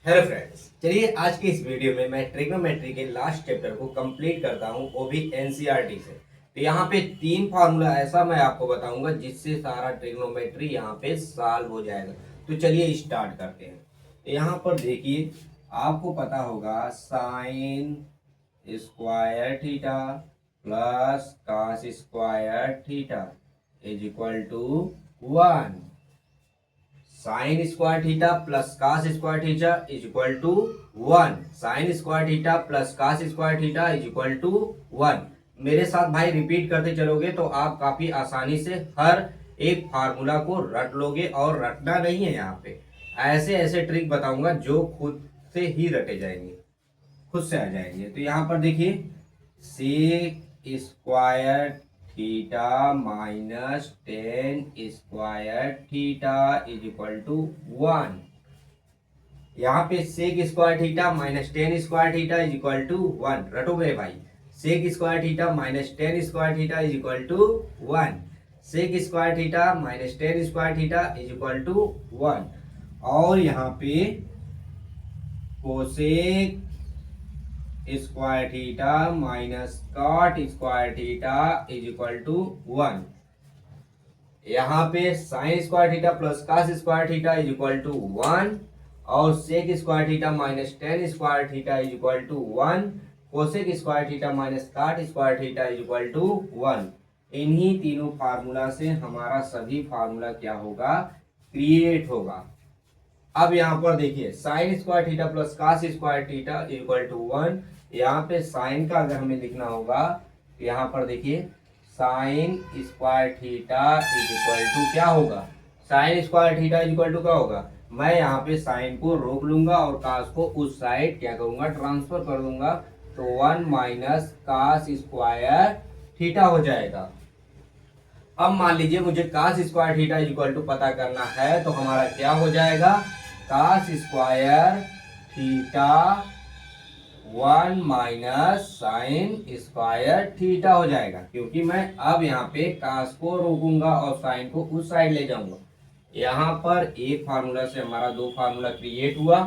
Hello friends, चलिए आज की इस वीडियो में मैं ट्रिग्नोमेट्री के लास्ट चैप्टर को कंप्लीट करता हूं, वो भी एनसीईआरटी से। तो यहाँ पे 3 फार्मूला ऐसा मैं आपको बताऊंगा जिससे सारा ट्रिग्नोमेट्री यहाँ पे सॉल्व हो जाएगा। तो चलिए स्टार्ट करते हैं। तो यहाँ पर देखिए, आपको पता होगा sine square theta plus cos square theta is equal to 1। Sine square theta plus cos square theta is equal to 1। Sine square theta plus cos square theta is equal to 1। मेरे साथ भाई रिपीट करते चलोगे तो आप काफी आसानी से हर एक फार्मूला को रट लोगे, और रटना नहीं है, यहाँ पे ऐसे ऐसे ट्रिक बताऊंगा जो खुद से ही रटे जाएंगे, खुद से आ जाएंगे। तो यहाँ पर देखिए, sec square theta minus tan square theta is equal to 1। यहाँ पे sec square theta minus tan square theta is equal to 1। रटो मेरे भाई, sec square theta minus tan square theta is equal to 1। Sec square theta minus tan square theta is equal to 1। और यहाँ पे cosec square theta minus cot square theta is equal to 1। यहाँ पे sine square theta plus cos square theta is equal to 1, और sec square theta minus tan square theta is equal to 1। Cosec square theta minus cot square theta is equal to 1। इन्हीं तीनों formula से हमारा सभी formula क्या होगा, create होगा। अब यहाँ पर देखिए, sine square theta plus cos square theta equal to 1। यहाँ पे साइन का अगर हमें लिखना होगा, यहाँ पर देखिए sine square theta is equal to क्या होगा, sine square theta is equal to क्या होगा। मैं यहाँ पे साइन को रोक लूंगा और कास को उस साइड क्या करूंगा, ट्रांसफर कर दूंगा। तो 1 माइनस कास स्क्वायर थीटा हो जाएगा। अब मान लीजिए मुझे cos square theta is equal to पता करना है, तो हमारा क्या हो जाएगा, cos square theta 1 minus sine square theta हो जाएगा, क्योंकि मैं अब यहाँ पे कास को रोकूंगा और साइन को उस साइड ले जाऊंगा। यहाँ पर एक फार्मूला से हमारा दो फार्मूला क्रिएट हुआ।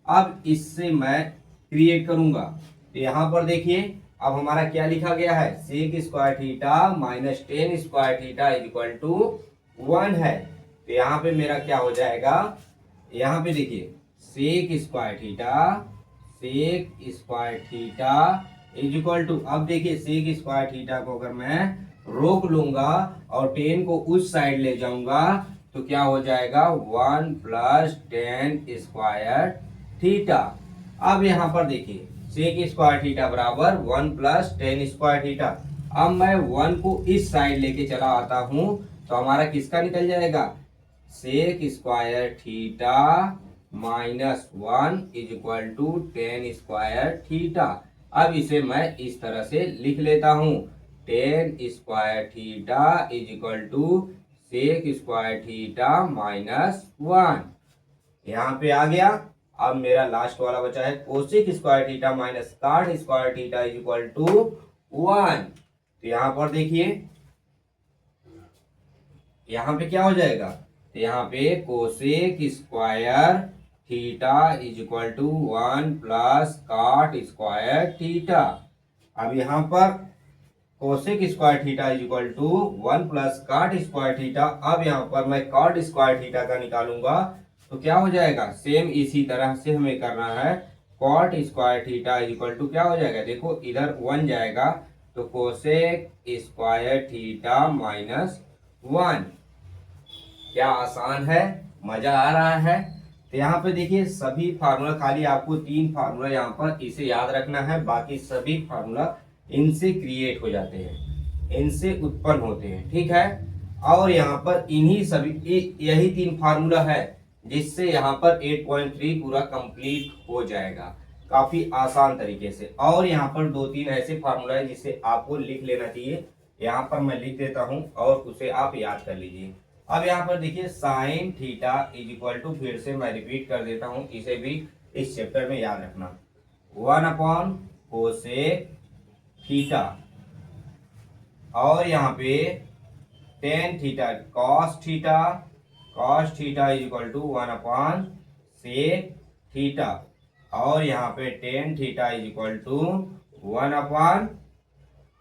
अब इससे मैं क्रिएट करूंगा। तो यहाँ पर देखिए, अब हमारा क्या लिखा गया है, sec square theta minus tan square theta is equal to 1 है। तो यहाँ पे मेरा क्या हो जाएगा, यहाँ पे देखिए sec square theta is equal to, अब देखिए सेक स्क्वायर थीटा को अगर मैं रोक लूंगा और टेन को उस साइड ले जाऊंगा तो क्या हो जाएगा, 1 प्लस टेन स्क्वायर थीटा। अब यहाँ पर देखिए सेक स्क्वायर थीटा बराबर 1 प्लस टेन स्क्वायर थीटा। अब मैं 1 को इस साइड लेके चला आता हूं तो हमारा किसका निकल जाएगा, sec square theta minus 1 is equal to tan square theta. अब इसे मैं इस तरह से लिख लेता हूं, tan square theta is equal to sec square theta minus 1। यहाँ पे आ गया। अब मेरा लास्ट वाला बचा है cosec square theta minus cot square theta is equal to 1। तो यहाँ पर देखिए, यहाँ पे क्या हो जाएगा, तो यहाँ पे cosec square theta is equal to 1 plus cot square theta. अब यहाँ पर cosec square theta is equal to 1 plus cot square theta. अब यहाँ पर मैं कॉट स्क्वायर थीटा का निकालूंगा तो क्या हो जाएगा, सेम इसी तरह से हमें करना है। Cot square theta is equal to क्या हो जाएगा, देखो इधर 1 जाएगा तो कोसेक स्क्वायर थीटा माइनस 1। क्या आसान है, मजा आ रहा है। तो यहाँ पे देखिए सभी फार्मूला, खाली आपको 3 फार्मूला यहाँ पर इसे याद रखना है, बाकी सभी फार्मूला इनसे क्रिएट हो जाते हैं, इनसे उत्पन्न होते हैं, ठीक है। और यहाँ पर इन्हीं सभी यही 3 फार्मूला है जिससे यहाँ पर 8.3 पूरा कंप्लीट हो जाएगा काफी आसान तरीके से। और यहाँ पर 2-3 ऐसे फार्मूला है जिसे आपको लिख लेना चाहिए, यहाँ पर मैं लिख देता हूँ और उसे आप याद कर लीजिए। अब यहाँ पर देखिए sine theta is equal to, फिर से मैं रिपीट कर देता हूँ, इसे भी इस चैप्टर में याद रखना, 1 अपॉन कोसेक थीटा, और यहाँ पे tan theta cos theta is equal to 1 upon sec theta और यहाँ पे tan theta is equal to 1 upon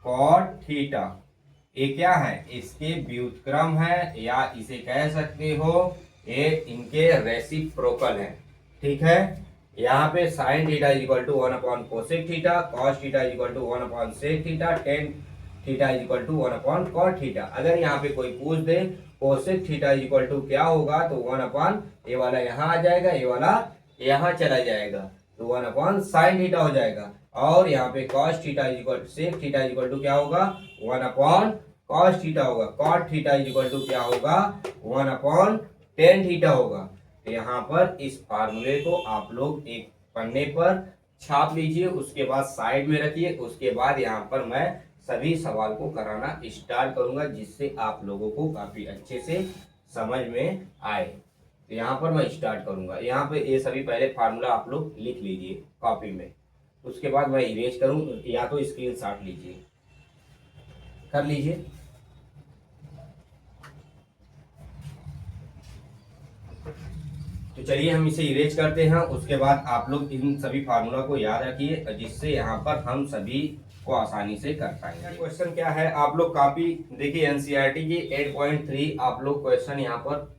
cot theta. ये क्या है, इसके व्युत्क्रम है या इसे कह सकते हो ये इनके रेसिप्रोकल है। ठीक है, यहाँ पे sine theta is equal to 1 upon cosec theta, cos theta is equal to 1 upon sec theta, tan theta is equal to 1 upon cot theta. अगर यहाँ पे कोई पूछ दे cosec theta is equal to क्या होगा तो 1 अपॉन ये वाला यहाँ आ जाएगा, ये वाला यहाँ चला जाएगा तो 1 अपॉन साइन थीटा हो जाएगा। और यहाँ पे cos theta is equal sec theta is equal to क्या होगा 1 अपॉन cos थीटा होगा। cot theta is equal to क्या होगा 1 अपॉन टेन थीटा होगा। तो यहाँ पर इस फार्मूले को आप लोग एक पन्ने पर छाप लीजिए, उसके बाद साइड में रखिए। उसके बाद यहाँ पर मैं सभी सवाल को कराना स्टार्ट करूंगा जिससे आप लोगों को काफी अच्छे से समझ में आए। तो यहाँ पर मैं स्टार्ट करूंगा। यहाँ पे ये सभी पहले फार्मूला आप लोग लिख लीजिए कॉपी में, उसके बाद मैं इरेज करूं या तो स्क्रीनशॉट लीजिए, कर लीजिए। तो चलिए हम इसे इरेज करते हैं, उसके बाद आप लोग इन सभी फार्मूला को याद रखिए जिससे यहाँ पर हम सभी को आसानी से कर पाएंगे। क्वेश्चन क्या है आप लोग कॉपी देखिए एनसीईआरटी की 8.3 आप लोग क्वेश्चन यहाँ पर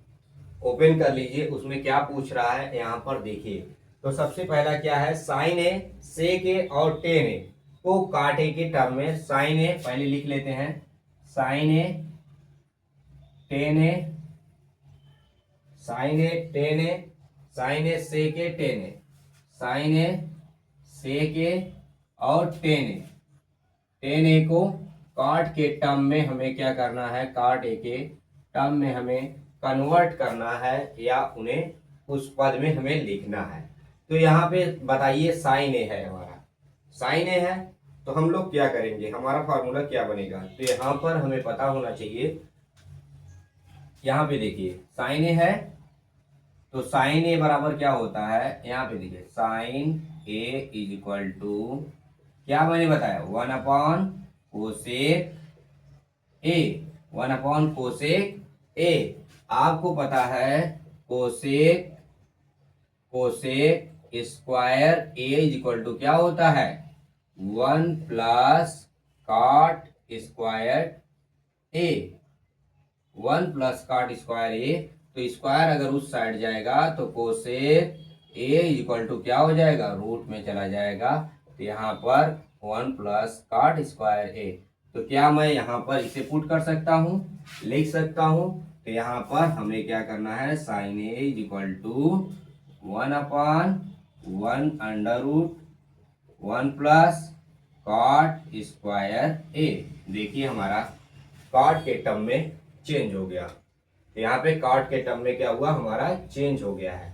ओपन कर लीजिए। उसमें क्या पूछ रहा है यहाँ पर देखिए। तो सबसे पहला क्या है, साइन ए सेक ए और टेन ए को काटे के टर्म में साइन ए पहले लिख लेते हैं, साइन ए टेन ए, साइन ए टेन ए, साइन ए सेक ए टेन ए, साइन ए सेक ए और टेन ए को काट के टर्म में हमें क्या करना है, काट ए के टर्म में हमें कन्वर्ट करना है या उन्हें उस पद में हमें लिखना है। तो यहाँ पे बताइए साइन ए है, हमारा साइन ए है तो हम लोग क्या करेंगे, हमारा फॉर्मूला क्या बनेगा। तो यहाँ पर हमें पता होना चाहिए, यहाँ पे देखिए साइन ए है तो साइन ए बराबर क्या होता है, यहाँ पे देखिए sine A is equal to क्या मैंने बताया 1 upon cosec A, 1 upon cosec A. आपको पता है cosec square A is equal to क्या होता है 1 plus cot square A, 1 plus cot square A. तो स्क्वायर अगर उस साइड जाएगा तो cosec A is equal to क्या हो जाएगा, रूट में चला जाएगा। तो यहाँ पर 1 प्लस कॉट स्क्वायर ए, तो क्या मैं यहाँ पर इसे पुट कर सकता हूँ, लिख सकता हूँ। तो यहाँ पर हमें क्या करना है, sine A is equal to 1 upon 1 under root 1 plus cot square A. देखिए हमारा कॉट के टर्म में चेंज हो गया, तो यहाँ पे कॉट के टर्म में क्या हुआ, हमारा चेंज हो गया है।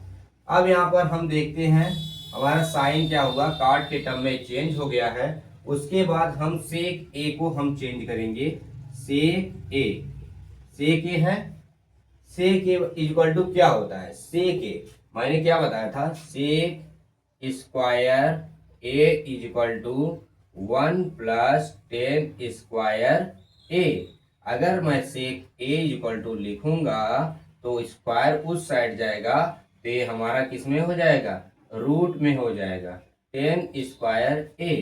अब यहाँ पर हम देखते हैं हमारा साइन क्या हुआ, कॉट के टर्म में चेंज हो गया है। उसके बाद हम सेक ए को हम चेंज करेंगे, सेक ए, सेक ए है, सेक ए इक्वल टू क्या होता है, सेक ए मैंने क्या बताया था, sec square A is equal to 1 plus tan square A. अगर मैं सेक ए इक्वल टू लिखूंगा तो स्क्वायर उस साइड जाएगा तो ये हमारा किस में हो जाएगा, रूट में हो जाएगा 10 स्क्वायर ए।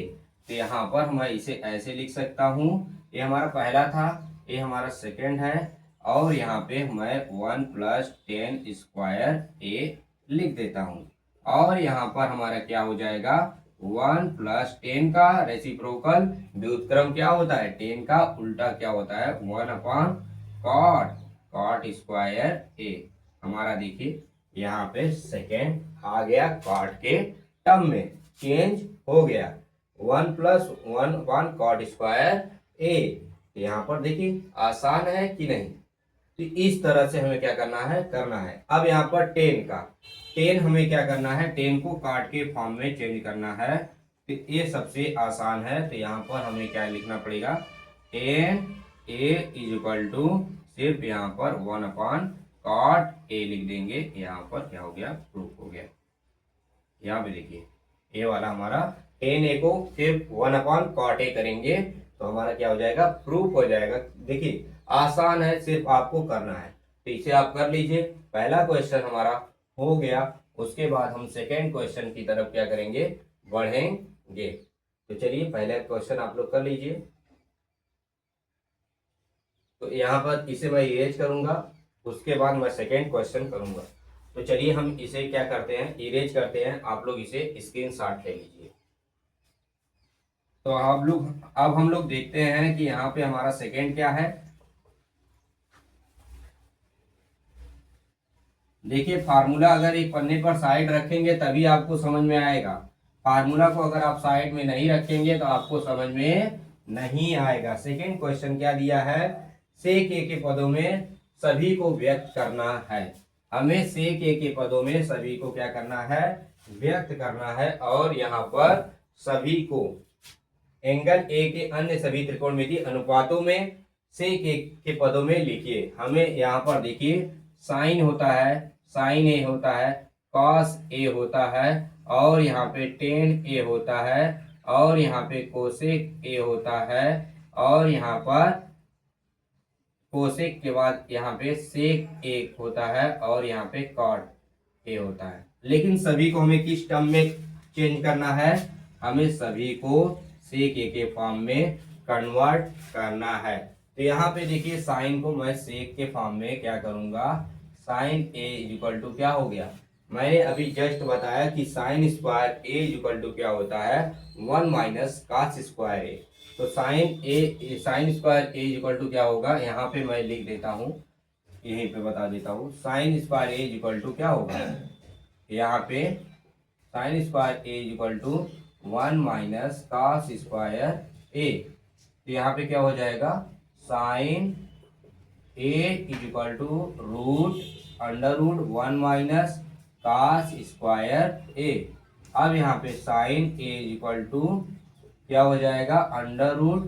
तो यहाँ पर मैं इसे ऐसे लिख सकता हूँ, ये हमारा पहला था, ये हमारा सेकंड है, और यहाँ पे मैं 1 प्लस 10 स्क्वायर ए लिख देता हूँ। और यहाँ पर हमारा क्या हो जाएगा, 1 प्लस 10 का रेसिप्रोकल व्युत्क्रम क्या होता है, 10 का उल्टा क्या होता है 1 अपॉन कॉट स्क्वायर ए। हमारा देखिए यहाँ पे सेकेंड आ गया, कॉट के टर्म में चेंज हो गया, 1 plus 1 upon cot square A. यहाँ पर देखिए आसान है कि नहीं। तो इस तरह से हमें क्या करना है। अब यहाँ पर 10 का 10 हमें क्या करना है, 10 को काट के फॉर्म में चेंज करना है। तो ये सबसे आसान है। तो यहाँ पर हमें क्या लिखना पड़ेगा, 10 ए इज इक्वल टू सिर्फ यहाँ पर 1 अपॉन कॉट ए लिख देंगे। यहाँ पर क्या हो गया, प्रूफ हो गया। यहाँ पे देखिए ये वाला हमारा 10 ए को सिर्फ 1 अपॉन कॉट ए करेंगे तो हमारा क्या हो जाएगा, प्रूफ हो जाएगा। देखिए आसान है, सिर्फ आपको करना है। तो इसे आप कर लीजिए। पहला क्वेश्चन हमारा हो गया। उसके बाद हम सेकेंड क्वेश्चन की तरफ क्या करेंगे, बढ़ेंगे। तो चलिए पहला क्वेश्चन आप लोग कर लीजिए। तो यहाँ पर इसे मैं इरेज करूंगा, उसके बाद मैं सेकेंड क्वेश्चन करूंगा। तो चलिए हम इसे क्या करते हैं, इरेज करते हैं। आप लोग इसे स्क्रीनशॉट ले लीजिए। तो आप लोग अब हम लोग देखते हैं कि यहाँ पे हमारा सेकेंड क्या है। देखिए फार्मूला अगर एक पन्ने पर साइड रखेंगे तभी आपको समझ में आएगा। फार्मूला को अगर आप साइड में नहीं रखेंगे तो आपको समझ में नहीं आएगा। सेकेंड क्वेश्चन क्या दिया है, सेक ए के पदों में सभी को व्यक्त करना है। हमें सेक ए के पदों में सभी को क्या करना है, व्यक्त करना है। और यहाँ पर सभी को एंगल ए के अन्य सभी त्रिकोणमितीय अनुपातों में सेक ए के पदों में लिखिए। हमें यहाँ पर देखिए साइन होता है, साइन ए होता है, कॉस ए होता है, और यहाँ पे टेन ए होता है, और यहाँ पे कोसेक ए होता है, और यहाँ पर कोसेक के बाद यहाँ पे सेक ए होता है, और यहाँ पे कॉट ए होता है। लेकिन सभी को हमें किस टर्म में चेंज करना है, हमें सभी को सेक ए के फॉर्म में कन्वर्ट करना है। तो यहाँ पे देखिए साइन को मैं सेक के फॉर्म में क्या करूंगा, साइन ए इक्वल टू क्या हो गया, मैंने अभी जस्ट बताया कि sine square A equal to क्या होता है, 1 माइनस कास स्क्वायर ए। तो sine square A equal to क्या होगा, यहाँ पे मैं लिख देता हूँ, यहीं पे बता देता हूँ। Sine square A equal to क्या होगा, यहाँ पे sine square A equal to 1 minus cos square A. तो यहाँ पे क्या हो जाएगा, sine A equal to root under root 1 minus cos square A. अब यहाँ पे साइन ए इक्वल टू क्या हो जाएगा, अंडर रूट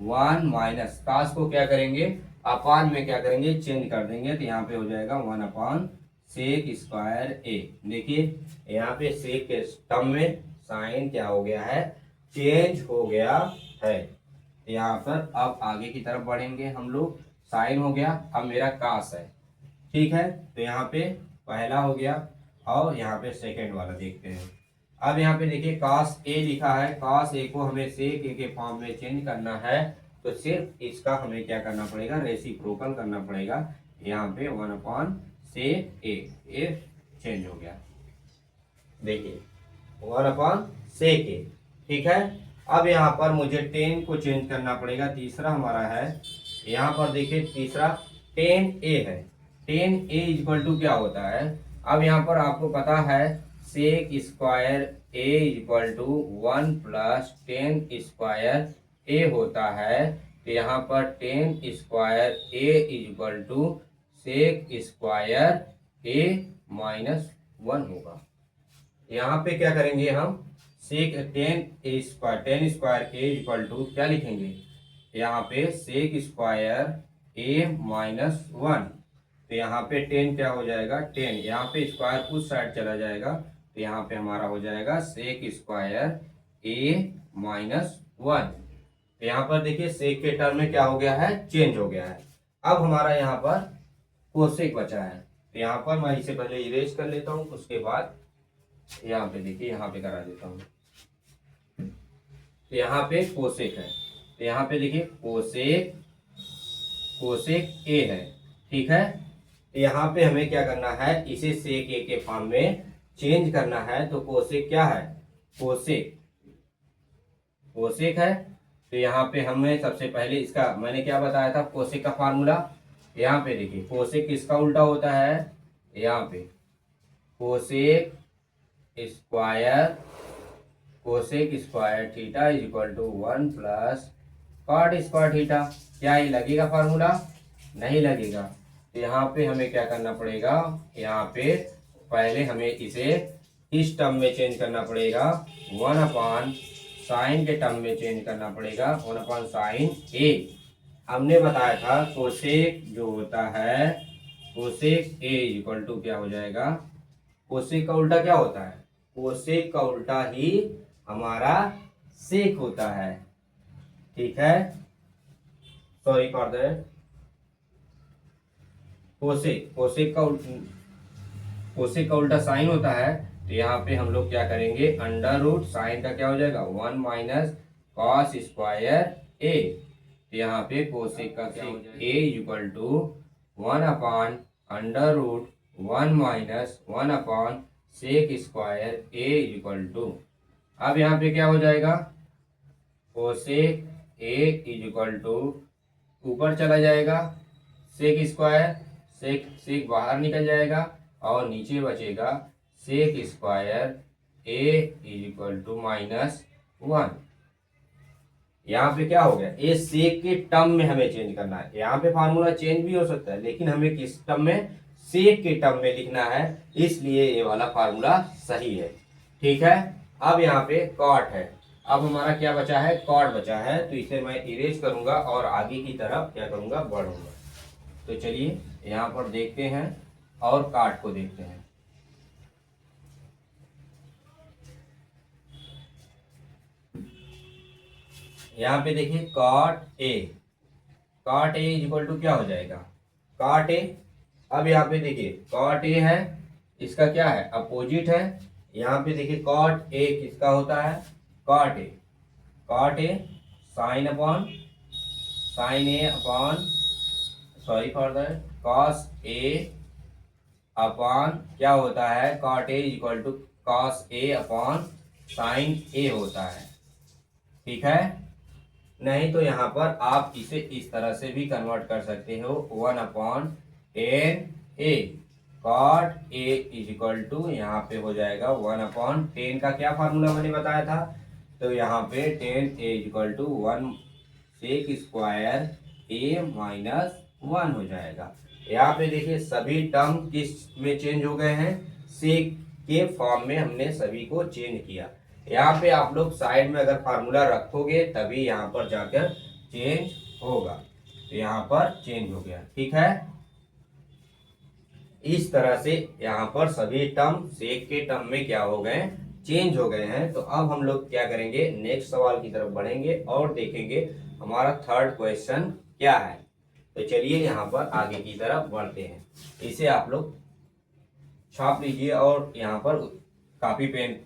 1 माइनस कास को क्या करेंगे, अपान में क्या करेंगे, चेंज कर देंगे। तो यहाँ पे हो जाएगा 1 अपान सेक स्क्वायर ए। देखिए यहाँ पे सेक के टर्म में साइन क्या हो गया है, चेंज हो गया है। यहाँ पर अब आगे की तरफ बढ़ेंगे हम लोग। साइन हो गया, अब मेरा कास है, ठीक है। तो यहाँ पे पहला हो गया, और यहाँ पे सेकेंड वाला देखते हैं। अब यहाँ पे देखिए कास ए लिखा है, कास ए को हमें सेक ए के फॉर्म में चेंज करना है। तो सिर्फ इसका हमें क्या करना पड़ेगा, रेसिप्रोकल करना पड़ेगा। यहाँ पे 1 अपॉन सेक ए चेंज हो गया, देखिए 1 अपॉन सेक ए, ठीक है। अब यहाँ पर मुझे 10 को चेंज करना पड़ेगा। तीसरा हमारा है, यहाँ पर देखिए तीसरा 10a है। 10a इक्वल टू क्या होता है, अब यहाँ पर आपको पता है sec square a equal to 1 plus 10 square a होता है। तो यहाँ पर 10 square a equal to sec square a minus 1 होगा। यहाँ पे क्या करेंगे हम, sec 10 square a equal to क्या लिखेंगे, यहाँ पे सेक स्क्वायर a माइनस 1। तो यहाँ पे 10 क्या हो जाएगा, 10 यहाँ पे स्क्वायर उस साइड चला जाएगा। तो यहाँ पे हमारा हो जाएगा सेक स्क्वायर a माइनस 1। तो यहाँ पर देखिए सेक के टर्म में क्या हो गया है, चेंज हो गया है। अब हमारा यहाँ पर कोसेक बचा है। तो यहाँ पर मैं इसे पहले इरेज कर लेता हूँ, उसके बाद यहाँ पे देखिए यहाँ पे करा देता हूँ। तो यहाँ पे कोसेक है, तो यहाँ पे देखिए कोसेक ए है, ठीक है। तो यहाँ पे हमें क्या करना है, इसे सेक ए के फॉर्म में चेंज करना है। तो कोसेक क्या है, कोसेक है। तो यहाँ पे हमें सबसे पहले इसका मैंने क्या बताया था, कोसेक का फार्मूला। यहाँ पे देखिए कोसेक किसका उल्टा होता है, यहाँ पे cosec square theta is equal to 1 plus cot square theta. क्या ये लगेगा फार्मूला, नहीं लगेगा। तो यहाँ पे हमें क्या करना पड़ेगा, यहाँ पे पहले हमें इसे इस टर्म में चेंज करना पड़ेगा, 1 अपान साइन के टर्म में चेंज करना पड़ेगा, 1 अपान साइन ए। हमने बताया था कोसेक जो होता है, कोसेक ए इक्वल टू क्या हो जाएगा, कोसेक का उल्टा क्या होता है, कोसेक का उल्टा ही हमारा सेक होता है, ठीक है। सॉरी फॉर दैट, कोसेक का कोसेक का उल्टा साइन होता है, तो यहाँ पे हम लोग क्या करेंगे, अंडर रूट साइन का क्या हो जाएगा 1 माइनस कॉस स्क्वायर ए। तो यहाँ पे कोसेक का क्या हो जाएगा, A equal to 1 upon under root 1 minus 1 upon sec square A equal to, अब यहाँ पे क्या हो जाएगा, कोसेक ए इक्वल टू ऊपर चला जाएगा सेक स्क्वायर, सेक सेक बाहर निकल जाएगा और नीचे बचेगा sec square A equal to -1। यहाँ पे क्या हो गया, ए सेक के टर्म में हमें चेंज करना है। यहाँ पे फार्मूला चेंज भी हो सकता है, लेकिन हमें किस टर्म में, सेक के टर्म में लिखना है, इसलिए ये वाला फार्मूला सही है। ठीक है, अब यहाँ पे कॉट है, अब हमारा क्या बचा है, कॉट बचा है, तो इसे मैं इरेज करूंगा और आगे की तरफ क्या करूंगा, बढ़ूंगा। तो चलिए यहाँ पर देखते हैं और काट को देखते हैं। यहाँ पे देखिए cot A, cot A equal to क्या हो जाएगा, कॉट ए। अब यहाँ पे देखिए कॉट ए है, इसका क्या है, अपोजिट है। यहाँ पे देखिए कॉट ए किसका होता है, cot A, cot A sine upon sine A upon, sorry for that, cos A upon क्या होता है, cot A equal to cos A upon sine A होता है। ठीक है, नहीं तो यहाँ पर आप इसे इस तरह से भी कन्वर्ट कर सकते हो, 1 upon tan A, cot A equal to यहाँ पे हो जाएगा 1 अपॉन टेन का क्या फार्मूला मैंने बताया था, तो यहाँ पे tan A equal to 1 sec square A -1 हो जाएगा। यहाँ पे देखिए सभी टर्म किस में चेंज हो गए हैं, सेक के फॉर्म में हमने सभी को चेंज किया। यहाँ पे आप लोग साइड में अगर फार्मूला रखोगे तभी यहाँ पर जाकर चेंज होगा, तो यहाँ पर चेंज हो गया। ठीक है, इस तरह से यहाँ पर सभी टर्म सेक के टर्म में क्या हो गए, चेंज हो गए हैं। तो अब हम लोग क्या करेंगे, नेक्स्ट सवाल की तरफ बढ़ेंगे और देखेंगे हमारा थर्ड क्वेश्चन क्या है। तो चलिए यहाँ पर आगे की तरफ बढ़ते हैं, इसे आप लोग छाप लीजिए और यहाँ पर कॉपी पेन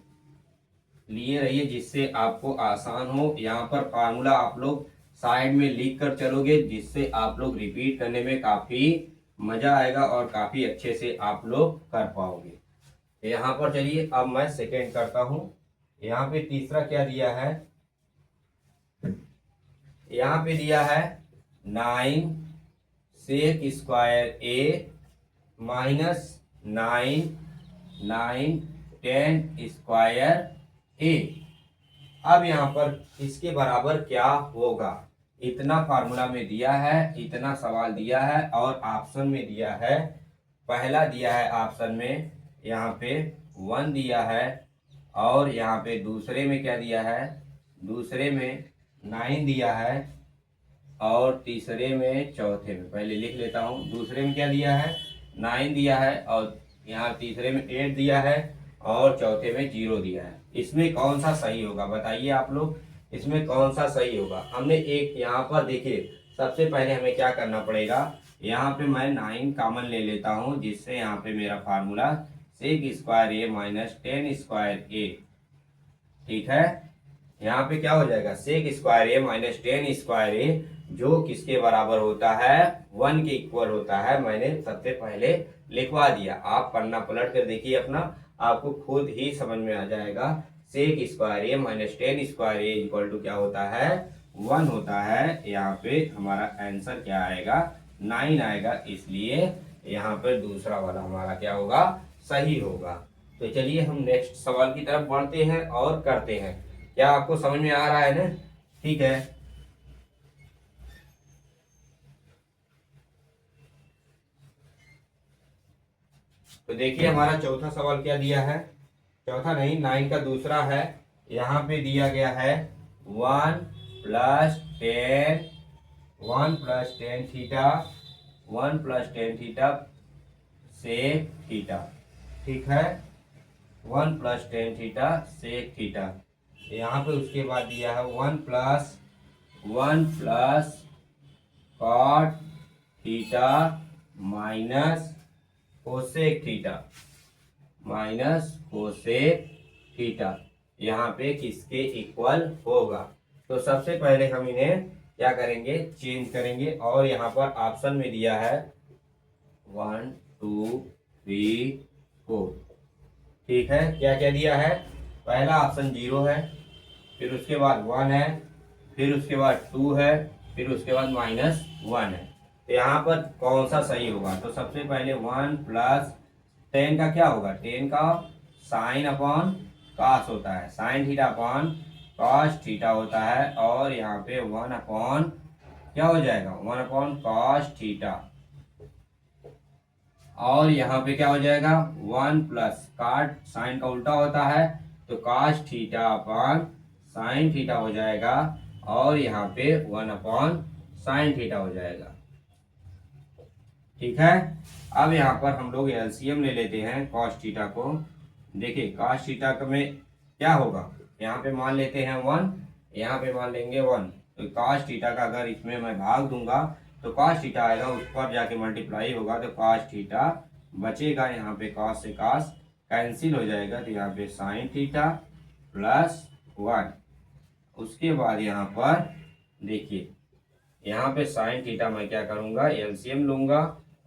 लिए रहिए जिससे आपको आसान हो। यहाँ पर फार्मूला आप लोग साइड में लिख कर चलोगे, जिससे आप लोग रिपीट करने में काफी मजा आएगा और काफी अच्छे से आप लोग कर पाओगे। यहाँ पर चलिए अब मैं सेकेंड करता हूँ। यहाँ पे तीसरा क्या दिया है, यहाँ पे दिया है 9 सेक स्क्वायर ए -9 9 10 स्क्वायर ए। अब यहाँ पर इसके बराबर क्या होगा, इतना फार्मूला में दिया है, इतना सवाल दिया है और ऑप्शन में दिया है। पहला दिया है ऑप्शन में यहाँ पे 1 दिया है और यहाँ पे दूसरे में क्या दिया है, दूसरे में 9 दिया है और तीसरे में, चौथे में पहले लिख लेता हूँ, दूसरे में क्या दिया है 9 दिया है और यहाँ तीसरे में 8 दिया है और चौथे में 0 दिया है। इसमें कौन सा सही होगा बताइए आप लोग, इसमें कौन सा सही होगा। हमने एक यहाँ पर देखिए, सबसे पहले हमें क्या करना पड़ेगा, यहाँ पे मैं 9 कॉमन ले लेता हूँ, जिससे यहाँ पे मेरा formula sec square A -10 square ए। ठीक है, यहाँ पे क्या हो जाएगा, सेक स्क्वायर ए -10 स्क्वायर ए, जो किसके बराबर होता है, 1 के इक्वल होता है। मैंने सबसे पहले लिखवा दिया, आप पन्ना पलट कर देखिए अपना, आपको खुद ही समझ में आ जाएगा। Sec square A -10 square A equal to क्या होता है, 1 होता है। यहाँ पे हमारा आंसर क्या आएगा, 9 आएगा, इसलिए यहाँ पर दूसरा वाला हमारा क्या होगा, सही होगा। तो चलिए हम नेक्स्ट सवाल की तरफ बढ़ते हैं और करते हैं। क्या आपको समझ में आ रहा है ना, ठीक है। तो देखिए हमारा चौथा सवाल क्या दिया है, चौथा नहीं 9 का दूसरा है। यहाँ पे दिया गया है 1 + 10 थीटा 1 + 10 थीटा सेक थीटा। ठीक है, 1 + 10 थीटा सेक थीटा। यहाँ पे उसके बाद दिया है 1 plus cot theta minus cosec theta. Minus cosec theta यहाँ पे किसके इक्वल होगा। तो सबसे पहले हम इन्हें क्या करेंगे, चेंज करेंगे। और यहाँ पर ऑप्शन में दिया है 1 2 3 4। ठीक है, क्या क्या दिया है, पहला ऑप्शन 0 है, फिर उसके बाद 1 है, फिर उसके बाद 2 है, फिर उसके बाद -1 है। तो यहाँ पर कौन सा सही होगा, तो सबसे पहले 1 प्लस 10 का क्या होगा, 10 का साइन अपॉन कॉस होता है, sign theta upon cos theta होता है। और यहाँ पे 1 अपॉन क्या हो जाएगा, 1 अपॉन कॉस थीटा। और यहाँ पे क्या हो जाएगा, 1 प्लस काट साइन का उल्टा होता है तो cos theta upon sine theta हो जाएगा। और यहाँ पे 1 अपॉन साइन थीटा हो जाएगा। ठीक है, अब यहाँ पर हम लोग एलसीएम ले लेते हैं कॉस थीटा को। देखिए कॉस थीटा में क्या होगा, यहाँ पे मान लेते हैं 1, यहाँ पे मान लेंगे 1। तो कॉस थीटा का अगर इसमें मैं भाग दूंगा तो कॉस थीटा आएगा, उस पर जाके मल्टीप्लाई होगा तो कॉस थीटा बचेगा। यहाँ पे कॉस से कॉस कैंसिल हो जाएगा तो यहाँ पे साइन थीटा प्लस 1। उसके बाद यहाँ पर देखिए, यहाँ पे साइन थीटा मैं क्या करूँगा, एलसीएम लूँगा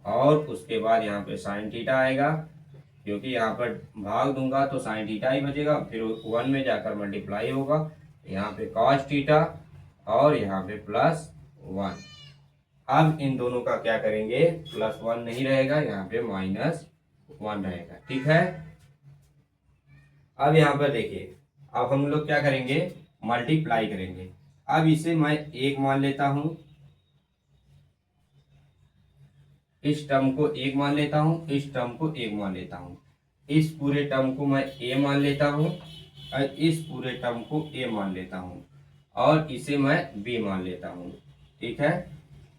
और उसके बाद यहाँ पे साइन थीटा आएगा, क्योंकि यहाँ पर भाग दूंगा तो साइन थीटा ही बचेगा, फिर 1 में जाकर मल्टीप्लाई होगा, यहाँ पे कॉस थीटा और यहाँ पे +1। अब इन दोनों का क्या करेंगे, +1 नहीं रहेगा, यहाँ पे -1 रहेगा। ठीक है, अब यहाँ पर देखिए, अब हम लोग क्या करेंगे, मल्टीप्लाई करेंगे। अब इसे मैं 1 मान लेता हूँ, इस टर्म को 1 मान लेता हूँ, इस टर्म को 1 मान लेता हूँ, इस पूरे टर्म को मैं a मान लेता हूँ और इस पूरे टर्म को a मान लेता हूँ और इसे मैं b मान लेता हूँ। ठीक है,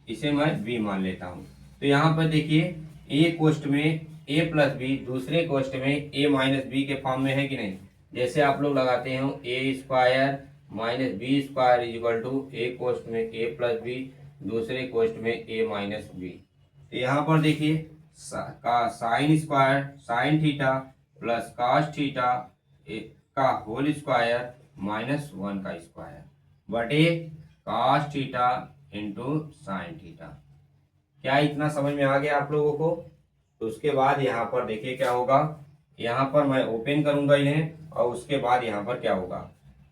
इसे मैं b मान लेता हूँ। तो यहाँ पर देखिए, a कोष्ट में a प्लस बी, दूसरे कोष्ट में a माइनस बी के फॉर्म में है कि नहीं। जैसे आप लोग लगाते हो a square minus B square equal to a कोष्ट में a प्लस बी, दूसरे कोष्ट में a माइनस बी। तो यहाँ पर देखिए का sine square sine theta plus cos theta का होल स्क्वायर -1 का स्क्वायर बटे cos theta into sine theta. क्या इतना समझ में आ गया आप लोगों को। तो उसके बाद यहाँ पर देखिए क्या होगा, यहाँ पर मैं ओपन करूंगा इन्हें और उसके बाद यहाँ पर क्या होगा,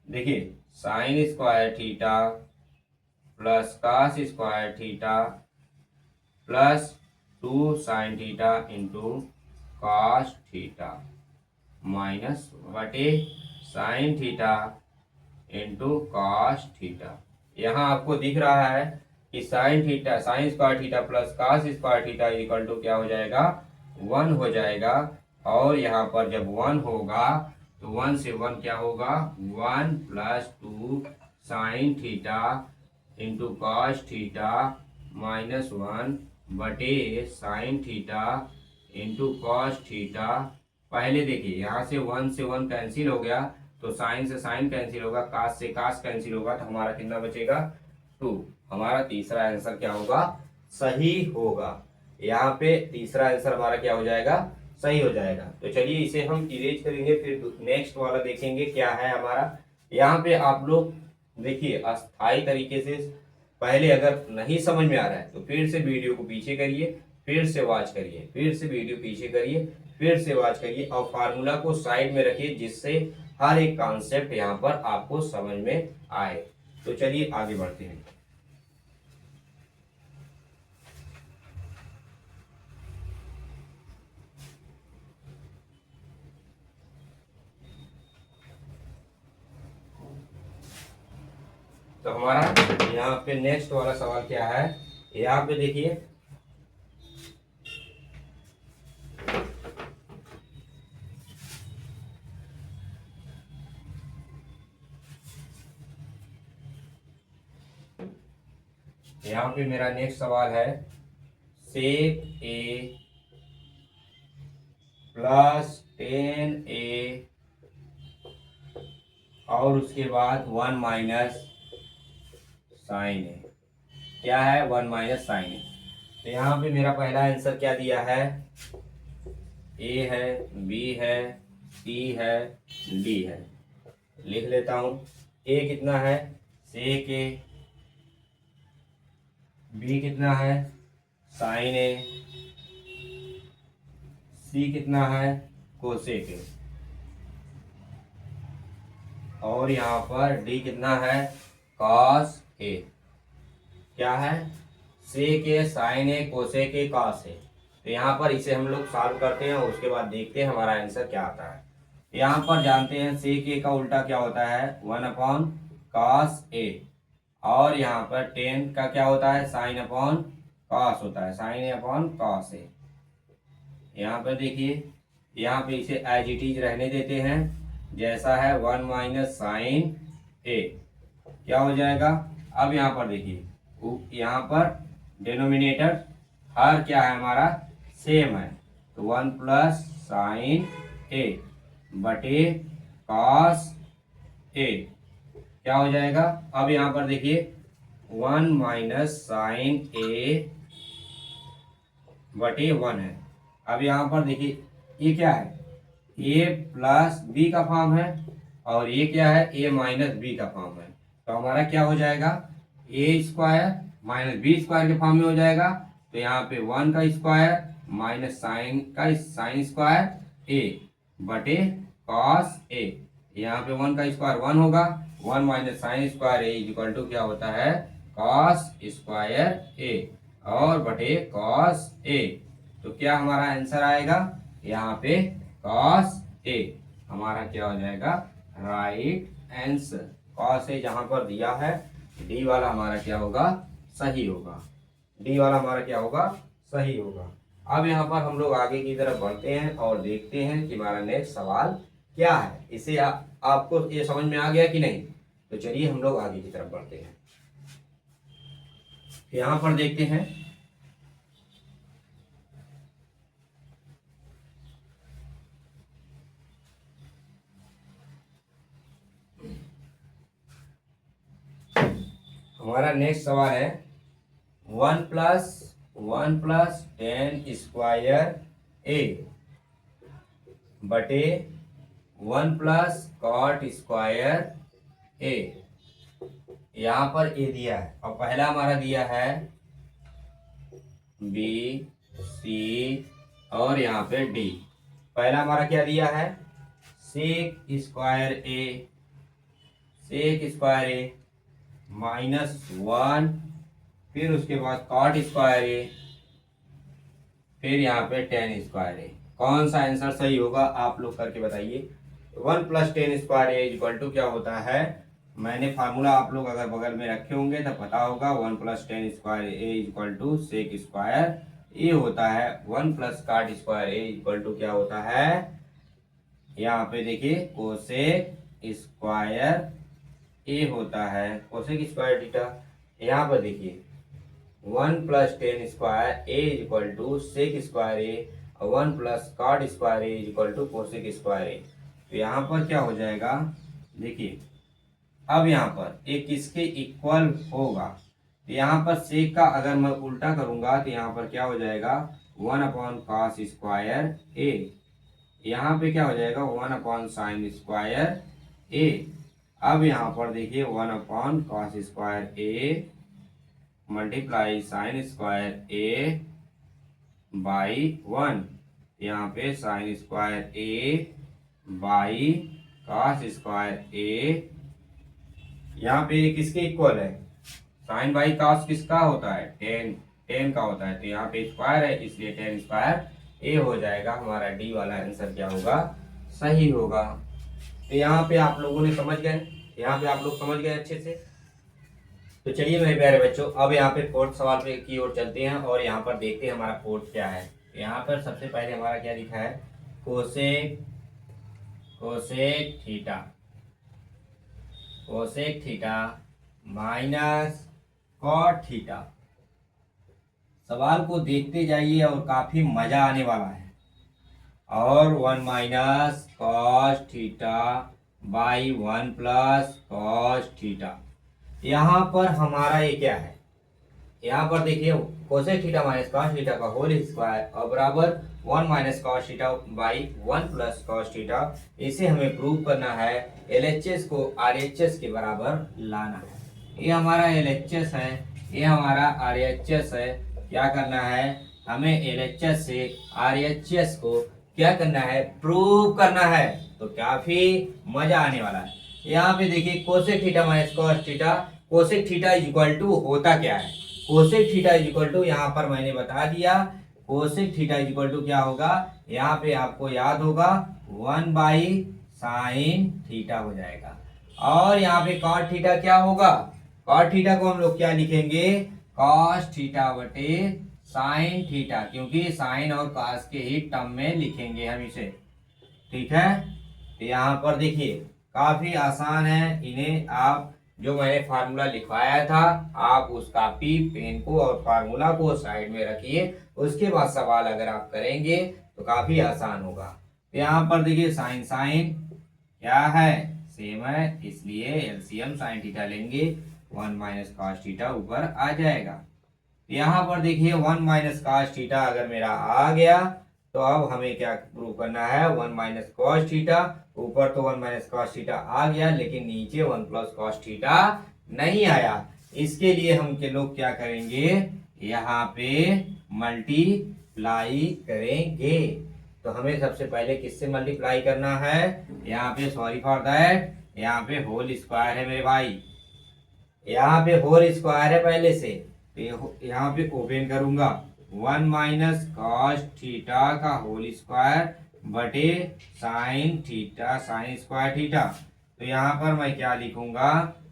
देखिए sine square theta plus cos square theta plus 2 sine theta into cos theta minus बटे sine theta into cos theta. यहाँ आपको दिख रहा है कि sine theta sine square theta plus cos square theta equal to क्या हो जाएगा, 1 हो जाएगा। और यहाँ पर जब 1 होगा तो 1 से 1 क्या होगा, 1 plus 2 sine theta into cos theta -1 बटे sine theta into cos theta. पहले देखिए यहाँ से 1 से 1 कैंसिल हो गया तो साइन से साइन कैंसिल होगा, कास से कास कैंसिल होगा, तो हमारा कितना बचेगा, 2। हमारा तीसरा आंसर क्या होगा, सही होगा। यहाँ पे तीसरा आंसर हमारा क्या हो जाएगा, सही हो जाएगा। तो चलिए इसे हम इरेज करेंगे, फिर नेक्स्ट वाला देखेंगे क्या है हमारा। यहाँ पे आप लोग देखिए अस्थाई तरीके से, पहले अगर नहीं समझ में आ रहा है तो फिर से वीडियो को पीछे करिए, फिर से वॉच करिए, फिर से वीडियो पीछे करिए, फिर से वॉच करिए और फार्मूला को साइड में रखिए, जिससे हर एक कॉन्सेप्ट यहाँ पर आपको समझ में आए। तो चलिए आगे बढ़ते हैं। तो हमारा यहाँ पे नेक्स्ट वाला सवाल क्या है, यहाँ पे देखिए यहाँ पे मेरा नेक्स्ट सवाल है, सेक ए प्लस 10a और उसके बाद 1 माइनस साइन है। क्या है, 1 माइनस साइन है। तो यहाँ पे मेरा पहला आंसर क्या दिया है, ए है, बी है, सी है, डी है। लिख लेता हूँ। ए कितना है, सेक ए। बी कितना है, साइन ए। सी कितना है, कोसेक ए। और यहाँ पर डी कितना है, कॉस ए। क्या है, sec A, sine A, cosec A, cos A. तो यहाँ पर इसे हम लोग सॉल्व करते हैं और उसके बाद देखते हैं हमारा आंसर क्या आता है। यहाँ पर जानते हैं सेक ए का उल्टा क्या होता है, 1 अपॉन कॉस ए। और यहाँ पर टेन का क्या होता है, साइन अपॉन कॉस होता है, साइन ए अपॉन कॉस ए। यहाँ पर देखिए, यहाँ पे इसे एज इट इज रहने देते हैं जैसा है, 1 माइनस साइन ए। क्या हो जाएगा, अब यहाँ पर देखिए, यहाँ पर डिनोमिनेटर हर क्या है हमारा, सेम है। तो 1 प्लस साइन ए बटे कॉस ए क्या हो जाएगा। अब यहाँ पर देखिए 1 माइनस साइन ए बटे 1 है। अब यहाँ पर देखिए ये क्या है, ए प्लस बी का फॉर्म है और ये क्या है, ए माइनस बी का फॉर्म है। तो हमारा क्या हो जाएगा, ए स्क्वायर माइनस बी स्क्वायर के फॉर्म में हो जाएगा। तो यहाँ पे 1 का स्क्वायर माइनस साइन का साइन स्क्वायर ए बटे कॉस ए। यहाँ पे 1 का स्क्वायर 1 होगा, 1 minus sine square A equal to क्या होता है, कॉस स्क्वायर ए और बटे कॉस ए। तो क्या हमारा आंसर आएगा, यहाँ पे कॉस ए हमारा क्या हो जाएगा, राइट आंसर। कॉस ए जहाँ पर दिया है, डी वाला हमारा क्या होगा, सही होगा। डी वाला हमारा क्या होगा, सही होगा। अब यहाँ पर हम लोग आगे की तरफ बढ़ते हैं और देखते हैं कि हमारा नेक्स्ट सवाल क्या है। इसे आपको ये समझ में आ गया कि नहीं। तो चलिए हम लोग आगे की तरफ बढ़ते हैं। यहाँ पर देखते हैं, हमारा नेक्स्ट सवाल है 1 प्लस 10 स्क्वायर ए बटे 1 प्लस कॉट स्क्वायर ए। यहाँ पर ए दिया है और पहला हमारा दिया है बी सी और यहाँ पे डी। पहला हमारा क्या दिया है, sec square A, sec square A -1, फिर उसके बाद कॉट स्क्वायर ए, फिर यहाँ पे 10 स्क्वायर ए। कौन सा आंसर सही होगा आप लोग करके बताइए। 1 plus 10 square A equal to क्या होता है, मैंने फार्मूला आप लोग अगर बगल में रखे होंगे तो पता होगा। 1 plus 10 square A equal to sec square A होता है। 1 plus cot square A equal to क्या होता है, यहाँ पे देखिए कोसेक स्क्वायर ए होता है, कोसेक स्क्वायर थीटा। यहाँ पर देखिए 1 plus 10 square A equal to sec square A और 1 plus cot square A equal to cosec square A. तो यहाँ पर क्या हो जाएगा, देखिए अब यहाँ पर ए किसके इक्वल होगा। तो यहाँ पर सेक का अगर मैं उल्टा करूंगा तो यहाँ पर क्या हो जाएगा, 1 अपॉन कॉस स्क्वायर ए। यहाँ पे क्या हो जाएगा, 1 अपॉन साइन स्क्वायर ए। अब यहाँ पर देखिए 1 upon cos square A multiply sine square A by 1। यहाँ पे sine square A by cos square A. यहाँ पे किसके इक्वल है, साइन बाई कॉस किसका होता है, 10 का होता है। तो यहाँ पे स्क्वायर है इसलिए 10 स्क्वायर ए हो जाएगा। हमारा डी वाला आंसर क्या होगा, सही होगा। तो यहाँ पे आप लोगों ने समझ गए, यहाँ पे आप लोग समझ गए अच्छे से। तो चलिए मेरे प्यारे बच्चों, अब यहाँ पे फोर्थ सवाल पे की ओर चलते हैं और यहाँ पर देखते हैं हमारा फोर्थ क्या है। यहाँ पर सबसे पहले हमारा क्या लिखा है, cosec theta, cosec theta minus cot theta. सवाल को देखते जाइए और काफी मजा आने वाला है। और 1 minus cos theta by 1 plus cos theta. यहाँ पर हमारा ये क्या है, यहाँ पर देखिए cosec theta minus cos theta का होल स्क्वायर और बराबर 1 minus cos theta by 1 plus cos theta. इसे हमें प्रूव करना है, एलएचएस को आरएचएस के बराबर लाना है। ये हमारा एलएचएस है, ये हमारा आरएचएस है। क्या करना है, हमें एलएचएस से आरएचएस को क्या करना है, प्रूव करना है। तो काफी मजा आने वाला है। यहाँ पे देखिए cosec theta minus cos theta, cosec theta is equal to होता क्या है, cosec theta is equal to यहाँ पर मैंने बता दिया, cosec theta is equal to क्या होगा, यहाँ पे आपको याद होगा 1 बाई साइन थीटा हो जाएगा। और यहाँ पे कॉट थीटा क्या होगा, कॉट थीटा को हम लोग क्या लिखेंगे, कॉस थीटा बटे साइन थीटा, क्योंकि साइन और कॉस के ही टर्म में लिखेंगे हम इसे। ठीक है, तो यहाँ पर देखिए काफी आसान है। इन्हें आप जो मैंने फार्मूला लिखवाया था, आप उस कॉपी पेन को और फार्मूला को साइड में रखिए, उसके बाद सवाल अगर आप करेंगे तो काफी आसान होगा। तो यहाँ पर देखिए साइन साइन क्या है, सेम है, इसलिए एलसीएम साइन थीटा लेंगे, 1 माइनस कॉस थीटा ऊपर आ जाएगा। यहाँ पर देखिए 1 माइनस कॉस थीटा अगर मेरा आ गया, तो अब हमें क्या प्रूव करना है, 1 माइनस कॉस थीटा, ऊपर तो 1 माइनस कॉस थीटा आ गया, लेकिन नीचे 1 प्लस कॉस थीटा नहीं आया। इसके लिए हम के लोग क्या करेंगे, यहाँ पे मल्टीप्लाई करेंगे। तो हमें सबसे पहले किससे मल्टीप्लाई करना है, यहाँ पे सॉरी फॉर दैट, यहाँ पे होल स्क्वायर है मेरे भाई, यहाँ पे होल स्क्वायर है पहले से, तो यहाँ पे ओपन करूंगा 1 माइनस कॉस थीटा का होल स्क्वायर बटे sine theta sine square theta. तो यहाँ पर मैं क्या लिखूंगा,